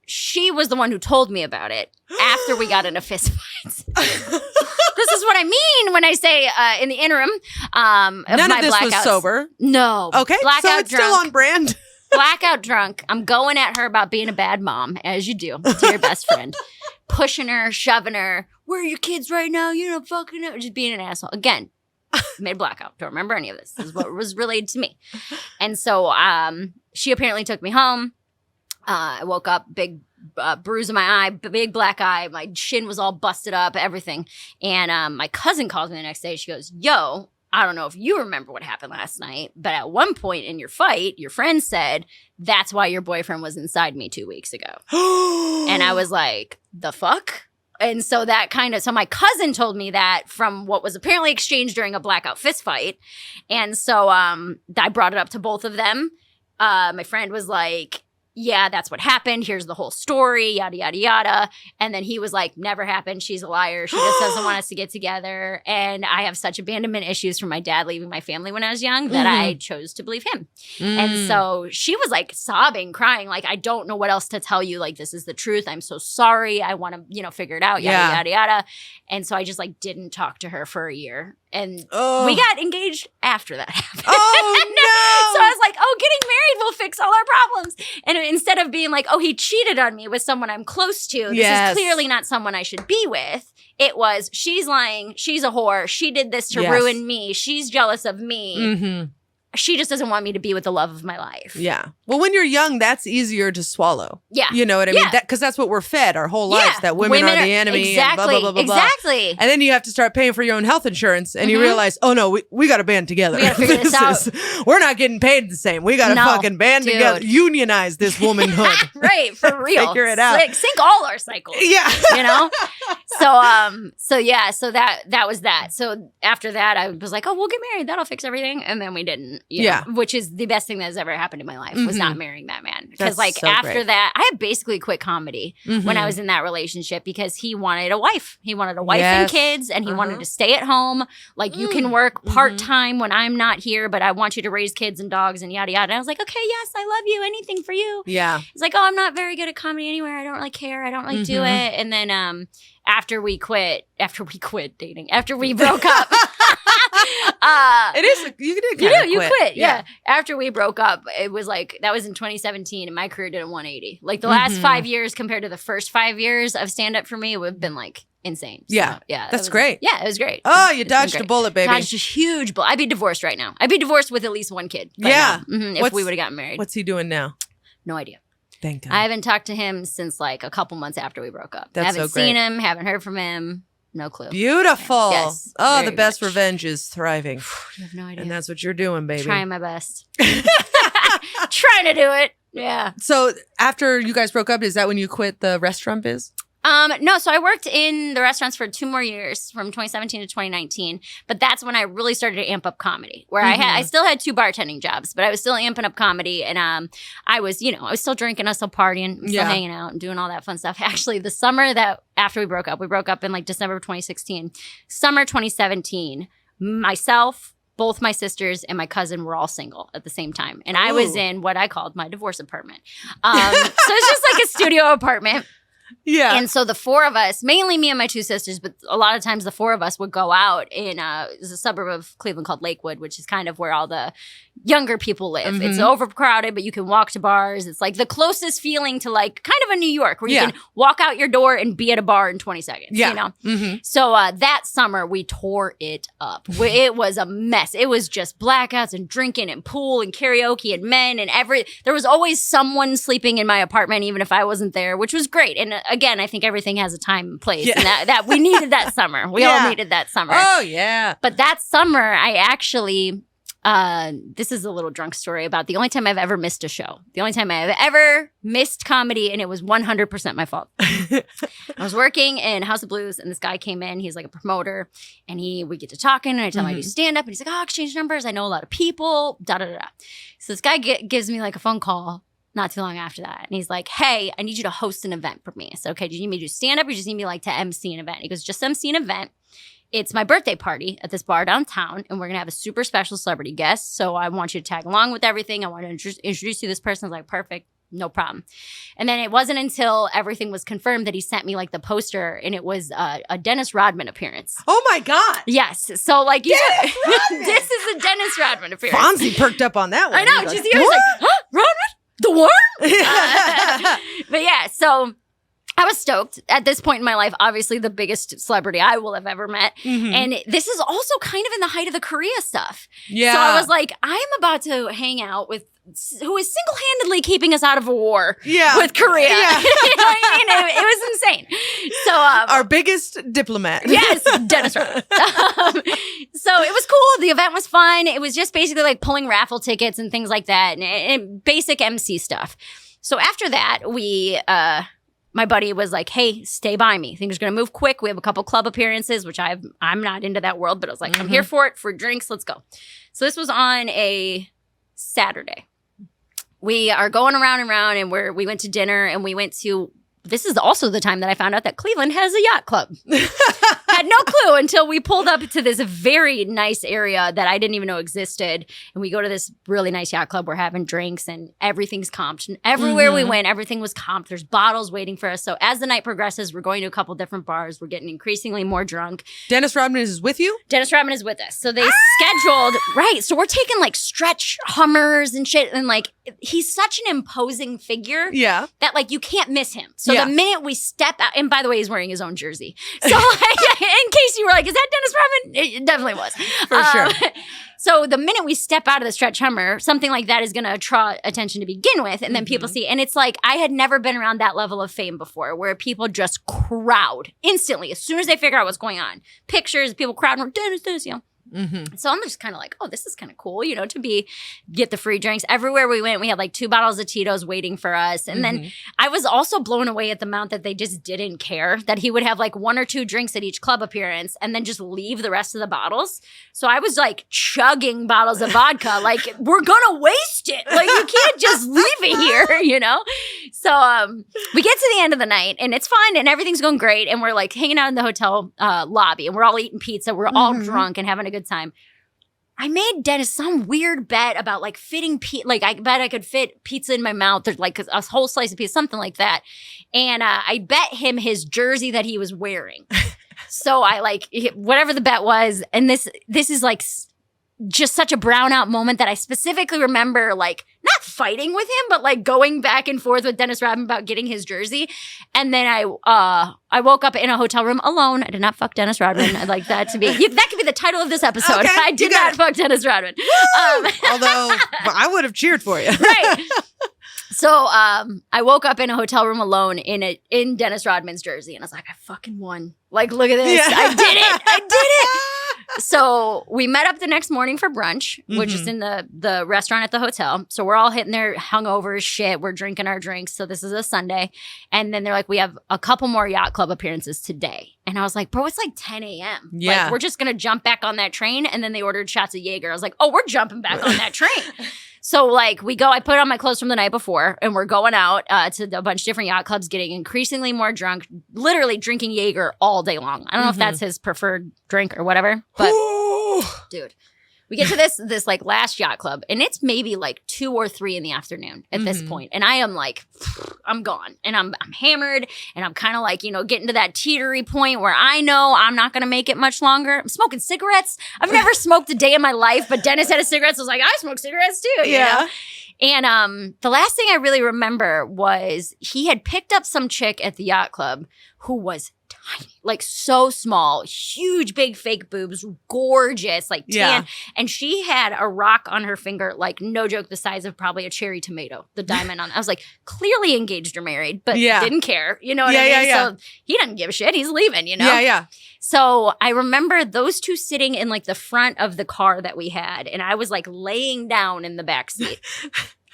She was the one who told me about it after we got into fist fights. This is what I mean when I say in the interim
none of this
blackouts.
Was sober.
No.
Okay.
Blackout
so it's
drunk.
still on brand.
Blackout drunk. I'm going at her about being a bad mom, as you do to your best friend. Pushing her, shoving her. Where are your kids right now? You don't fucking know. Just being an asshole. Again, made blackout. Don't remember any of this. This is what was relayed to me. And so she apparently took me home. I woke up, big bruise in my eye, big black eye. My shin was all busted up, everything. And my cousin calls me the next day. She goes, yo, I don't know if you remember what happened last night, but at one point in your fight, your friend said, that's why your boyfriend was inside me 2 weeks ago. And I was like, the fuck? And so that so my cousin told me that from what was apparently exchanged during a blackout fist fight. And so I brought it up to both of them. My friend was like, yeah, that's what happened. Here's the whole story, yada, yada, yada. And then he was like, never happened. She's a liar. She just doesn't want us to get together. And I have such abandonment issues from my dad leaving my family when I was young that I chose to believe him. And so she was like sobbing, crying, like, I don't know what else to tell you. Like, this is the truth. I'm so sorry. I want to, figure it out, yada, yada, yada. And so I just like didn't talk to her for a year. And we got engaged after that happened.
Oh, no.
So I was like, oh, getting married will fix all our problems. And instead of being like, oh, he cheated on me with someone I'm close to. This is clearly not someone I should be with. It was, she's lying. She's a whore. She did this to ruin me. She's jealous of me. she just doesn't want me to be with the love of my life.
Yeah. Well, when you're young, that's easier to swallow.
Yeah.
You know what I mean? Because that's what we're fed our whole lives, that women are the enemy.
Exactly.
And blah, blah, blah, blah,
exactly.
And then you have to start paying for your own health insurance and you realize, oh no, we got to band together.
We got to figure this out.
We're not getting paid the same. We got to fucking band together. Unionize this womanhood.
Right. For real.
Figure it out.
Sync all our cycles.
Yeah.
You know? So that was that. So after that, I was like, oh, we'll get married. That'll fix everything. And then we didn't. You know, which is the best thing that has ever happened in my life was not marrying that man. Because after that, I had basically quit comedy when I was in that relationship because he wanted a wife. He wanted a wife and kids, and he wanted to stay at home. Like, you can work part-time when I'm not here, but I want you to raise kids and dogs and yada, yada. And I was like, okay, yes, I love you. Anything for you.
Yeah.
He's like, oh, I'm not very good at comedy anywhere. I don't really care. I don't really do it. And then after we quit dating, after we broke up.
It is. You
quit. Yeah. After we broke up, it was like, that was in 2017 and my career did a 180. Like the last 5 years compared to the first 5 years of stand-up for me would have been like insane. So,
yeah. That's great.
Yeah, it was great.
Oh, you dodged a bullet, baby.
Dodged a huge bullet. I'd be divorced right now. I'd be divorced with at least one kid. If we would have gotten married.
What's he doing now?
No idea.
Thank God.
I haven't talked to him since like a couple months after we broke up.
That's
haven't seen him, haven't heard from him. No clue.
Beautiful.
Yes,
oh, the best revenge is thriving.
You have no idea.
And that's what you're doing, baby.
Trying my best. Trying to do it. Yeah.
So after you guys broke up, is that when you quit the restaurant biz?
No, so I worked in the restaurants for 2 more years from 2017 to 2019, but that's when I really started to amp up comedy where I still had 2 bartending jobs, but I was still amping up comedy and, I was still drinking, I was still partying, still hanging out and doing all that fun stuff. Actually, the summer that after we broke up in like December of 2016, summer 2017, myself, both my sisters and my cousin were all single at the same time. And I was in what I called my divorce apartment. So it's just like a studio apartment.
Yeah.
And so the 4 of us, mainly me and my 2 sisters, but a lot of times the 4 of us would go out in there's a suburb of Cleveland called Lakewood, which is kind of where all the younger people live. It's overcrowded, but you can walk to bars. It's like the closest feeling to like kind of a New York where you can walk out your door and be at a bar in 20 seconds, you know? So that summer we tore it up. It was a mess. It was just blackouts and drinking and pool and karaoke and men and there was always someone sleeping in my apartment, even if I wasn't there, which was great. And again, I think everything has a time and place. And that we needed that summer. We all needed that summer.
Oh, yeah.
But that summer, I actually, this is a little drunk story about the only time I've ever missed a show. The only time I've ever missed comedy, and it was 100% my fault. I was working in House of Blues, and this guy came in. He's like a promoter, and we get to talking, and I tell him I do stand-up, and he's like, oh, exchange numbers. I know a lot of people, da-da-da-da. So this guy gives me like a phone call not too long after that. And he's like, hey, I need you to host an event for me. I said, okay, do you need me to do stand-up or do you just need me like to MC an event? He goes, just MC an event. It's my birthday party at this bar downtown, and we're going to have a super special celebrity guest. So I want you to tag along with everything. I want to introduce you to this person. I was like, perfect. No problem. And then it wasn't until everything was confirmed that he sent me like the poster, and it was a Dennis Rodman appearance.
Oh my God.
Yes. So like this is a Dennis Rodman appearance.
Fonzie perked up on that one.
I know. Just he was like, huh? Rodman? The worm? But yeah, so I was stoked. At this point in my life, obviously the biggest celebrity I will have ever met. And this is also kind of in the height of the Korea stuff. Yeah. So I was like, I'm about to hang out with who is single-handedly keeping us out of a war with Korea. Yeah. You know what I mean? It was insane. So
our biggest diplomat.
Yes, Dennis Rodman. So it was cool. The event was fun. It was just basically like pulling raffle tickets and things like that and basic MC stuff. So after that, my buddy was like, hey, stay by me. Things are going to move quick. We have a couple club appearances, which I'm not into that world, but I was like, I'm here for it, for drinks. Let's go. So this was on a Saturday. We are going around and around, and we went to dinner, and we went to, this is also the time that I found out that Cleveland has a yacht club. Had no clue until we pulled up to this very nice area that I didn't even know existed. And we go to this really nice yacht club. We're having drinks and everything's comped. And everywhere we went, everything was comped. There's bottles waiting for us. So as the night progresses, we're going to a couple different bars. We're getting increasingly more drunk.
Dennis Rodman is with you?
Dennis Rodman is with us. So they scheduled, right. So we're taking like stretch Hummers and shit. And like, he's such an imposing figure that like you can't miss him. So the minute we step out, and by the way, he's wearing his own jersey. So like, in case you were like, is that Dennis Rodman? It definitely was.
For sure.
So the minute we step out of the stretch Hummer, something like that is going to draw attention to begin with. And then people see. And it's like, I had never been around that level of fame before where people just crowd instantly as soon as they figure out what's going on. Pictures, people crowding, Dennis, you know. So I'm just kind of like, oh, this is kind of cool, you know, get the free drinks. Everywhere we went, we had like 2 bottles of Tito's waiting for us. And then I was also blown away at the amount that they just didn't care, that he would have like 1 or 2 drinks at each club appearance and then just leave the rest of the bottles. So I was like chugging bottles of vodka, like, we're gonna waste it. Like, you can't just leave it here, you know? So we get to the end of the night and it's fine and everything's going great. And we're like hanging out in the hotel lobby and we're all eating pizza. We're all drunk and having a good time. I made Dennis some weird bet about like fitting like I bet I could fit pizza in my mouth or like a whole slice of pizza, something like that. And I bet him his jersey that he was wearing. So I like whatever the bet was, and this is like just such a brownout moment that I specifically remember, like, not fighting with him, but like going back and forth with Dennis Rodman about getting his jersey. And then I woke up in a hotel room alone. I did not fuck Dennis Rodman. I'd like that to be, that could be the title of this episode. Okay, I did not fuck Dennis Rodman.
Although I would have cheered for you.
Right. So I woke up in a hotel room alone in Dennis Rodman's jersey. And I was like, I fucking won. Like, look at this. Yeah. I did it. I did it. So we met up the next morning for brunch, which is in the restaurant at the hotel. So we're all hitting there hungover as shit. We're drinking our drinks. So this is a Sunday. And then they're like, we have a couple more yacht club appearances today. And I was like, bro, it's like 10 a.m.
Yeah.
Like, we're just going to jump back on that train. And then they ordered shots of Jaeger. I was like, oh, we're jumping back on that train. So, like, we go, I put on my clothes from the night before, and we're going out to a bunch of different yacht clubs, getting increasingly more drunk, literally drinking Jaeger all day long. I don't know if that's his preferred drink or whatever, but dude, we get to this like last yacht club, and it's maybe like 2 or 3 in the afternoon at this point. And I am like, I'm gone, and I'm hammered, and I'm kind of like, you know, getting to that teetery point where I know I'm not going to make it much longer. I'm smoking cigarettes. I've never smoked a day in my life, but Dennis had a cigarette, so I was like, I smoke cigarettes too, you know? And the last thing I really remember was he had picked up some chick at the yacht club who was tiny, like so small, huge, big fake boobs, gorgeous, like tan. And she had a rock on her finger, like no joke, the size of probably a cherry tomato, the diamond on. I was like, clearly engaged or married, but didn't care. You know what I mean? So he doesn't give a shit. He's leaving, you know? Yeah. So I remember those two sitting in like the front of the car that we had. And I was like laying down in the back seat.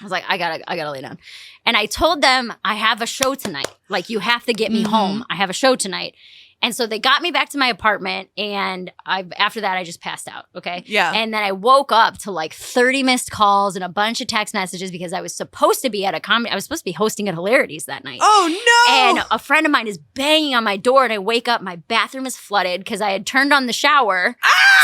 I was like, I gotta lay down. And I told them, I have a show tonight. Like, you have to get me home. I have a show tonight. And so they got me back to my apartment, and after that, I just passed out, okay?
Yeah.
And then I woke up to like 30 missed calls and a bunch of text messages because I was supposed to be at a comedy. I was supposed to be hosting at Hilarities that night.
Oh, no!
And a friend of mine is banging on my door, and I wake up, my bathroom is flooded because I had turned on the shower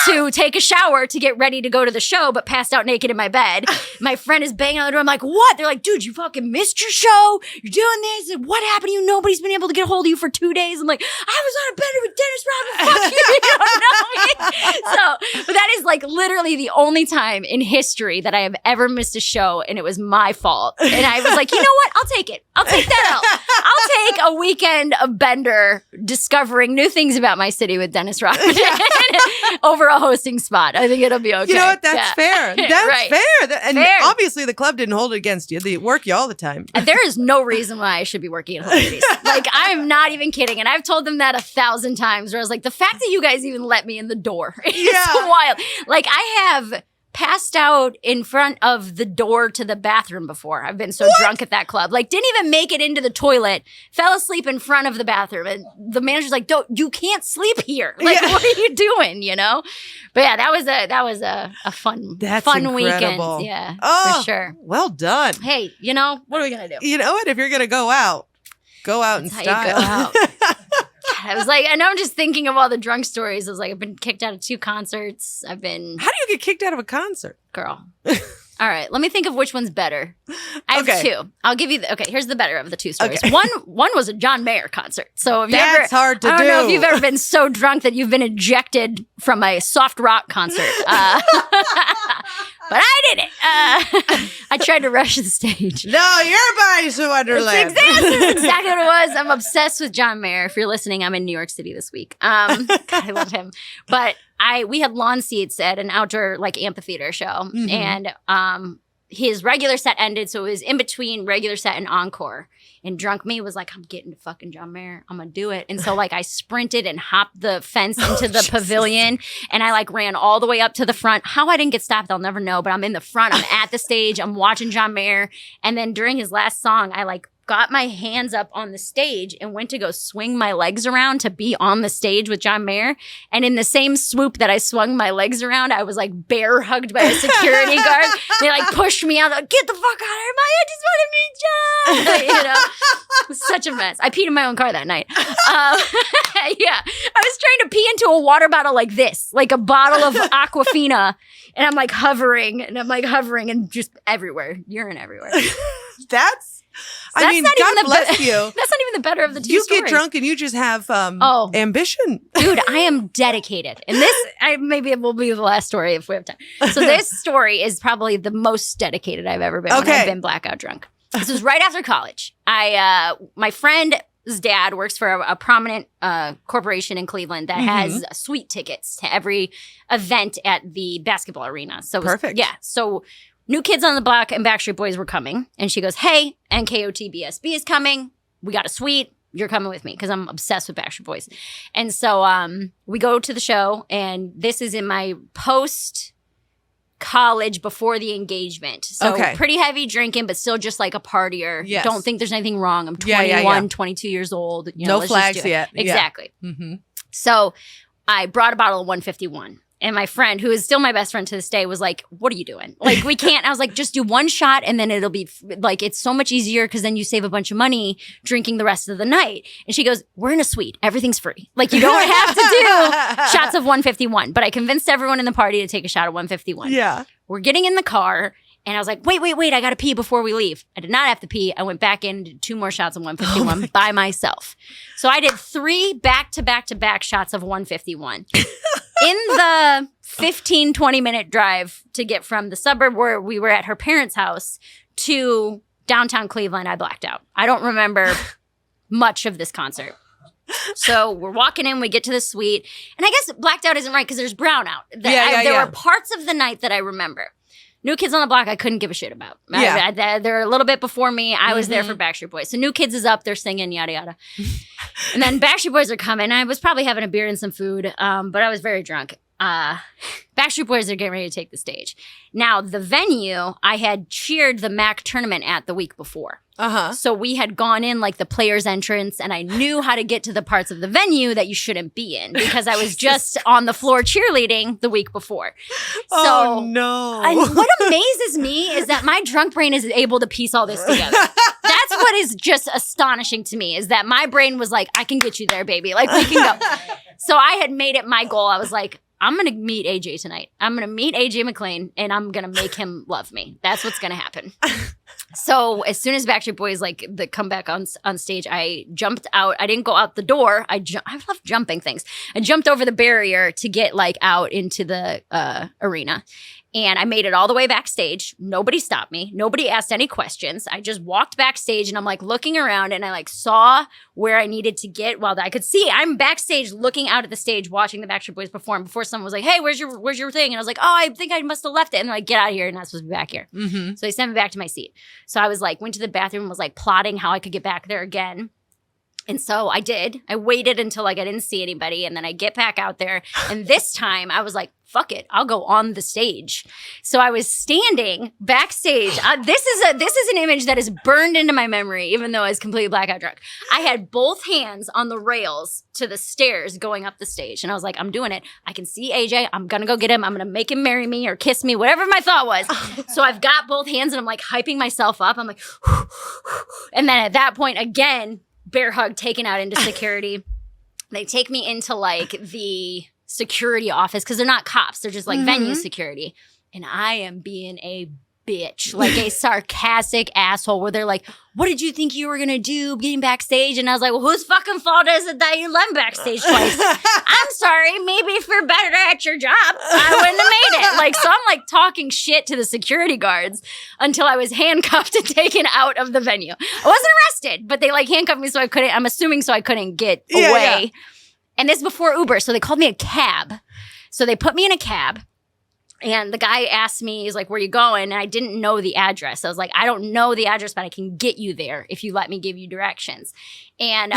to take a shower to get ready to go to the show, but passed out naked in my bed. My friend is banging on the door. I'm like, what? They're like, dude, you fucking missed your show. You're doing this. What happened to you? Nobody's been able to get a hold of you for 2 days. I'm like, I was on a bed with Dennis Rodman. Fuck you. You don't know me. So, but that is like literally the only time in history that I have ever missed a show, and it was my fault. And I was like, you know what? I'll take it. I'll take that out. I'll take a weekend of Bender discovering new things about my city with Dennis Rodman over a hosting spot. I think it'll be okay.
You know what? That's fair. That's
right.
fair. And obviously the club didn't hold it against you. They work you all the time.
And there is no reason why I should be working at Hilarities. Like, I'm not even kidding. And I've told them that 1,000 times where I was like, the fact that you guys even let me in the door is so wild. Like, I have passed out in front of the door to the bathroom before. I've been so drunk at that club. Like, didn't even make it into the toilet. Fell asleep in front of the bathroom. And the manager's like, you can't sleep here. Like, what are you doing, you know? But yeah, that was a fun weekend. Yeah, for sure.
Well done.
Hey, you know, what are we going to do?
You know what? If you're going to go out in style.
You go out. I was like, I know, I'm just thinking of all the drunk stories. I was like, I've been kicked out of 2 concerts.
How do you get kicked out of a concert?
Girl. All right, let me think of which one's better. I have 2. I'll give you here's the better of the 2 stories. Okay. One was a John Mayer concert. So if
that's hard to do.
I don't know if you've ever been so drunk that you've been ejected from a soft rock concert. But I did it. I tried to rush the stage.
No, you're buying some Wonderland.
That's exactly what it was. I'm obsessed with John Mayer. If you're listening, I'm in New York City this week. God, I love him. But we had lawn seats at an outdoor like amphitheater show, and his regular set ended, so it was in between regular set and encore. And drunk me was like, I'm getting to fucking John Mayer. I'm gonna do it. And so like I sprinted and hopped the fence into the pavilion, and I like ran all the way up to the front. How I didn't get stopped, I'll never know. But I'm in the front. I'm at the stage. I'm watching John Mayer. And then during his last song, I like got my hands up on the stage and went to go swing my legs around to be on the stage with John Mayer. And in the same swoop that I swung my legs around, I was like bear hugged by a security guard. They like pushed me out. Like, get the fuck out of here, I just want to meet John. You know, it was such a mess. I peed in my own car that night. Yeah, I was trying to pee into a water bottle like this, like a bottle of Aquafina. And I'm like hovering and just everywhere, urine everywhere.
I mean, God bless you.
That's not even the better of the two stories.
You get drunk and you just have ambition.
Dude, I am dedicated. And this, maybe it will be the last story if we have time. So this story is probably the most dedicated I've ever been when I've been blackout drunk. This was right after college. My friend's dad works for a prominent corporation in Cleveland that has suite tickets to every event at the basketball arena. So perfect. Yeah. So New Kids on the Block and Backstreet Boys were coming. And she goes, hey, NKOTBSB is coming. We got a suite. You're coming with me because I'm obsessed with Backstreet Boys. And so we go to the show. And this is in my post-college before the engagement. So pretty heavy drinking, but still just like a partier. Yes. Don't think there's anything wrong. I'm 21, 22 years old. You know,
no flags yet.
Exactly. Yeah. So I brought a bottle of 151. And my friend, who is still my best friend to this day, was like, what are you doing? Like, we can't. I was like, just do one shot and then it'll be like, it's so much easier because then you save a bunch of money drinking the rest of the night. And she goes, we're in a suite. Everything's free. Like, you don't have to do shots of 151. But I convinced everyone in the party to take a shot of 151. Yeah. We're getting in the car. And I was like, wait, I got to pee before we leave. I did not have to pee. I went back in and did 2 more shots of 151 by myself. So I did 3 back-to-back shots of 151. In the 15, 20-minute drive to get from the suburb where we were at her parents' house to downtown Cleveland, I blacked out. I don't remember much of this concert. So we're walking in, we get to the suite. And I guess blacked out isn't right because there's brownout. There were parts of the night that I remember. New Kids on the Block, I couldn't give a shit about. They're a little bit before me. I was there for Backstreet Boys. So New Kids is up. They're singing, yada, yada. And then Backstreet Boys are coming. I was probably having a beer and some food, but I was very drunk. Backstreet Boys are getting ready to take the stage. Now, the venue, I had cheered the MAC tournament at the week before. So we had gone in like the players' entrance, and I knew how to get to the parts of the venue that you shouldn't be in because I was just on the floor cheerleading the week before. So, what amazes me is that my drunk brain is able to piece all this together. That's what is just astonishing to me is that my brain was like, I can get you there, baby. Like, we can go. So I had made it my goal. I was like, I'm going to meet AJ tonight. I'm going to meet AJ McLean, and I'm going to make him love me. That's what's going to happen. So as soon as Backstreet Boys come back on stage, I jumped out. I didn't go out the door. I love jumping things. I jumped over the barrier to get like out into the arena. And I made it all the way backstage. Nobody stopped me. Nobody asked any questions. I just walked backstage and I'm like looking around and I like saw where I needed to get. Well, I could see I'm backstage looking out at the stage watching the Backstreet Boys perform before someone was like, hey, where's your thing? And I was like, oh, I think I must have left it. And they're like, get out of here. You're not supposed to be back here. So they sent me back to my seat. So I was like, went to the bathroom and was like plotting how I could get back there again. And so I did. I waited until like I didn't see anybody, and then I get back out there. And this time I was like, fuck it, I'll go on the stage. So I was standing backstage. This is an image that is burned into my memory, even though I was completely blackout drunk. I had both hands on the rails to the stairs going up the stage. And I was like, I'm doing it. I can see AJ. I'm going to go get him. I'm going to make him marry me or kiss me, whatever my thought was. So I've got both hands and I'm like hyping myself up. I'm like, and then at that point, again, bear hug taken out into security. They take me into like the security office because they're not cops. They're just like venue security. And I am being a bitch, like a sarcastic asshole where they're like, what did you think you were going to do getting backstage? And I was like, well, whose fucking fault is it that you left backstage twice? I'm sorry. Maybe if you're better at your job, I wouldn't have made it. Like, so I'm like talking shit to the security guards until I was handcuffed and taken out of the venue. I wasn't arrested, but they like handcuffed me so I couldn't, I'm assuming so I couldn't get away. Yeah. And this is before Uber, so they called me a cab. So they put me in a cab. And the guy asked me, he's like, where you going? And I didn't know the address. I was like, I don't know the address, but I can get you there if you let me give you directions. And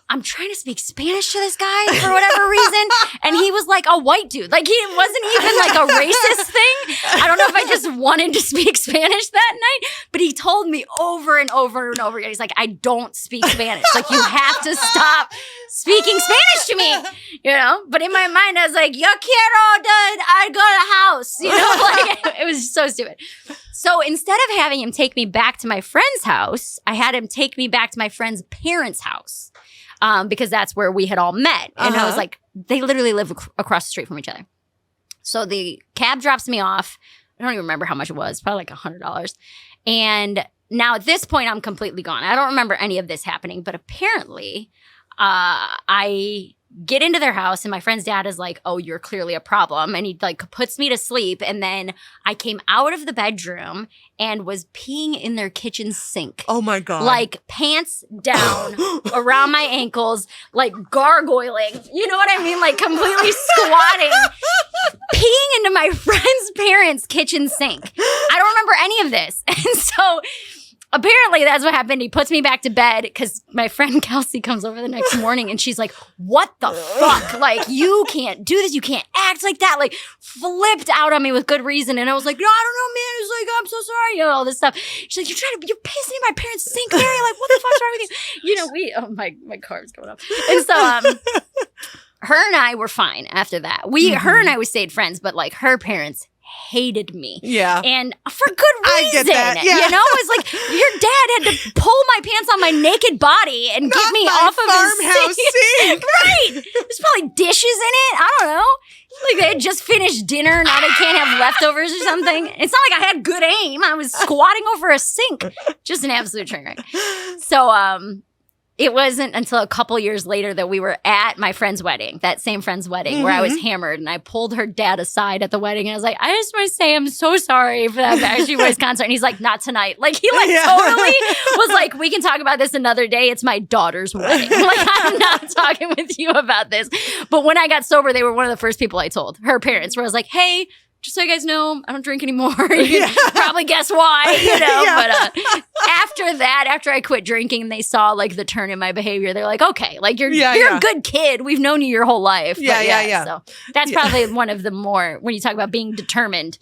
I'm trying to speak Spanish to this guy for whatever reason. And he was like a white dude. Like, he wasn't even like a racist thing. I don't know if I just wanted to speak Spanish that night, but he told me over and over and over again. He's like, I don't speak Spanish. Like, you have to stop speaking Spanish to me, you know? But in my mind, I was like, yo quiero I go to the house, you know? Like, it was so stupid. So instead of having him take me back to my friend's house, I had him take me back to my friend's parents' house. Because that's where we had all met. And I was like, they literally live across the street from each other. So the cab drops me off. I don't even remember how much it was, probably like $100. And now at this point, I'm completely gone. I don't remember any of this happening, but apparently I get into their house and my friend's dad is like, oh, you're clearly a problem. And he like puts me to sleep. And then I came out of the bedroom and was peeing in their kitchen sink.
Oh my God.
Like pants down around my ankles, like gargoyling. You know what I mean? Like completely squatting, peeing into my friend's parents' kitchen sink. I don't remember any of this. And so apparently that's what happened. He puts me back to bed because my friend Kelsey comes over the next morning and she's like, what the fuck? Like, you can't do this. You can't act like that. Like, flipped out on me with good reason. And I was like, no, I don't know, man. He's like, I'm so sorry. You know, all this stuff. She's like, you're pissing in my parents' sink, Mary. Like, what the fuck's wrong with you? You know, my car's going up. And so, her and I were fine after that. Her and I, we stayed friends, but like her parents hated me.
Yeah.
And for good reason.
I get that. Yeah.
You know, it's like your dad had to pull my pants on my naked body and get me off of his sink. Right. There's probably dishes in it. I don't know. Like they had just finished dinner. Now they can't have leftovers or something. It's not like I had good aim. I was squatting over a sink. Just an absolute train wreck. So, it wasn't until a couple years later that we were at my friend's wedding, that same friend's wedding, where I was hammered. And I pulled her dad aside at the wedding. And I was like, I just want to say I'm so sorry for that Backstreet Boys concert. And he's like, not tonight. Like, he like totally was like, we can talk about this another day. It's my daughter's wedding. Like, I'm not talking with you about this. But when I got sober, they were one of the first people I told. Her parents, where I was like, hey, just so you guys know, I don't drink anymore. You can probably guess why, you know. But after I quit drinking, they saw like the turn in my behavior. They're like, okay, like you're a good kid. We've known you your whole life. Yeah. So that's probably one of the more, when you talk about being determined,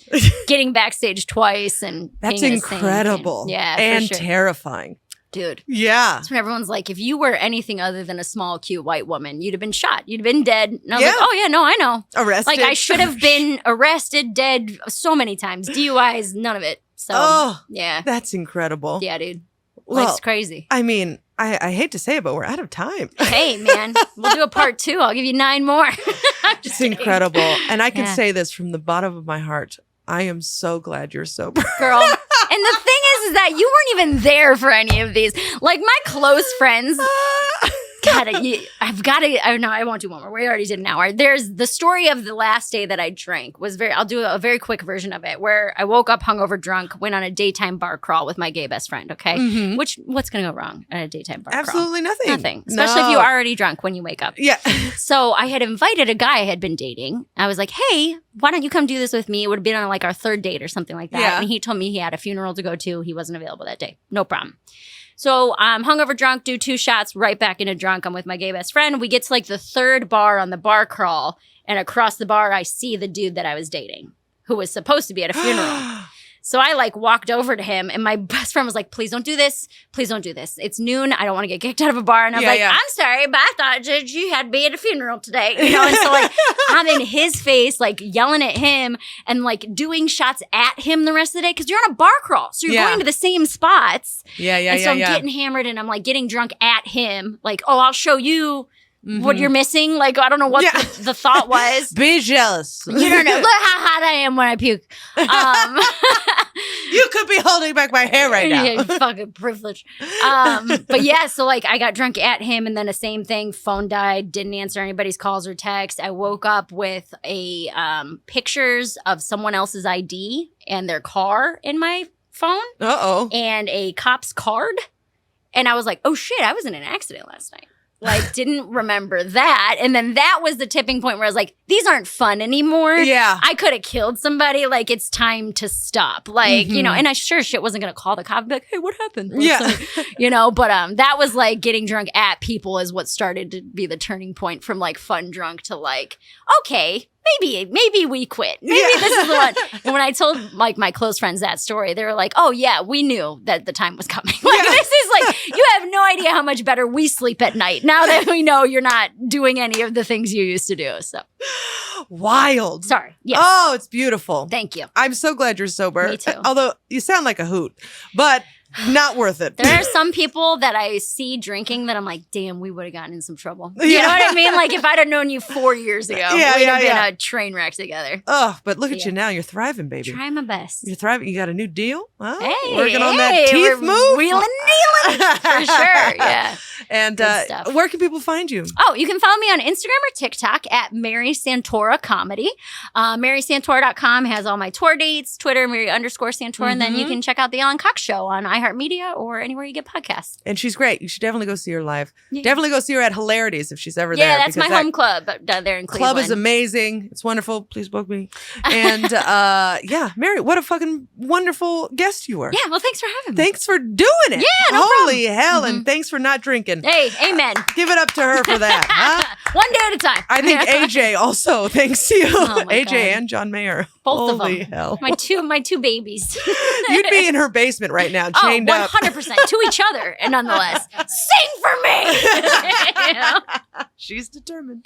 getting backstage twice and
that's incredible. And
for sure.
Terrifying.
Dude.
Yeah.
That's when everyone's like, if you were anything other than a small, cute white woman, you'd have been shot. You'd have been dead. And I was like, oh, yeah, no, I know.
Arrested.
Like, I should have been arrested, dead so many times. DUIs, none of it. So, yeah.
That's incredible.
Yeah, dude.
Well,
Life's crazy.
I mean, I hate to say it, but we're out of time.
Hey, man. We'll do a part 2. I'll give you 9 more.
It's incredible. And I can say this from the bottom of my heart. I am so glad you're sober.
Girl. And the thing is that you weren't even there for any of these. Like, my close friends. God, I won't do one more. We already did an hour. There's the story of the last day that I drank I'll do a very quick version of it, where I woke up hungover drunk, went on a daytime bar crawl with my gay best friend, okay? Mm-hmm. What's going to go wrong at a daytime bar crawl?
Absolutely nothing.
Nothing. Especially if you're already drunk when you wake up.
Yeah.
So I had invited a guy I had been dating. I was like, hey, why don't you come do this with me? It would have been on like our 3rd date or something like that. Yeah. And he told me he had a funeral to go to. He wasn't available that day. No problem. So I'm hungover drunk, do 2 shots, right back into drunk. I'm with my gay best friend. We get to like the 3rd bar on the bar crawl. And across the bar, I see the dude that I was dating, who was supposed to be at a funeral. So I like walked over to him and my best friend was like, please don't do this. Please don't do this. It's noon. I don't want to get kicked out of a bar. And I'm I'm sorry, but I thought that you had to be at a funeral today. You know, and so like I'm in his face, like yelling at him and like doing shots at him the rest of the day. Cause you're on a bar crawl. So you're going to the same spots. And so I'm getting hammered and I'm like getting drunk at him. Like, oh, I'll show you. Mm-hmm. What you're missing. Like, I don't know what the thought was.
Be jealous.
You don't know. Look how hot I am when I puke.
You could be holding back my hair right now.
Yeah, fucking privilege. But yeah, so like I got drunk at him and then the same thing. Phone died. Didn't answer anybody's calls or texts. I woke up with pictures of someone else's ID and their car in my phone.
Uh-oh.
And a cop's card. And I was like, oh shit, I was in an accident last night. Like, didn't remember that. And then that was the tipping point where I was like, these aren't fun anymore.
Yeah.
I could have killed somebody. Like, it's time to stop. Like, you know, and I sure shit wasn't going to call the cop and be like, hey, what happened?
Yeah.
You know, but that was like getting drunk at people is what started to be the turning point from like fun drunk to like, okay, maybe we quit. Maybe this is the one. And when I told like my close friends that story, they were like, oh yeah, we knew that the time was coming. Like this is like, you have no idea how much better we sleep at night now that we know you're not doing any of the things you used to do. So
wild.
Sorry. Yes.
Oh, it's beautiful.
Thank you.
I'm so glad you're sober.
Me too.
Although you sound like a hoot, but not worth it.
There are some people that I see drinking that I'm like, damn, we would have gotten in some trouble. You know what I mean? Like if I'd have known you 4 years ago, we'd have been a train wreck together.
Oh, but look at you now. You're thriving, baby.
Trying my best.
You're thriving. You got a new deal? Oh,
hey,
working on that teeth move?
Wheeling and dealing. For sure. Yeah.
And where can people find you?
Oh, you can follow me on Instagram or TikTok at Mary Santora Comedy. MarySantora.com has all my tour dates, Twitter, Mary_Santora. And then you can check out the Alan Cox Show on iHeartMedia or anywhere you get podcasts.
And she's great. You should definitely go see her live. Yeah. Definitely go see her at Hilarities if she's ever there.
Yeah, that's my home club down there in Cleveland.
Club is amazing. It's wonderful. Please book me. And yeah, Mary, what a fucking wonderful guest you were.
Yeah, well, thanks for having me.
Thanks for doing it.
Yeah, no
Holy
problem.
hell, and thanks for not drinking.
Hey, amen.
Give it up to her for that. Huh?
One day at a time.
I think AJ also, thanks to you.
Oh
AJ
God.
and John Mayer.
Both
Holy
of them.
hell.
My two babies.
You'd be in her basement right now, chained up.
100% to each other, and nonetheless, sing for me. You know?
She's determined.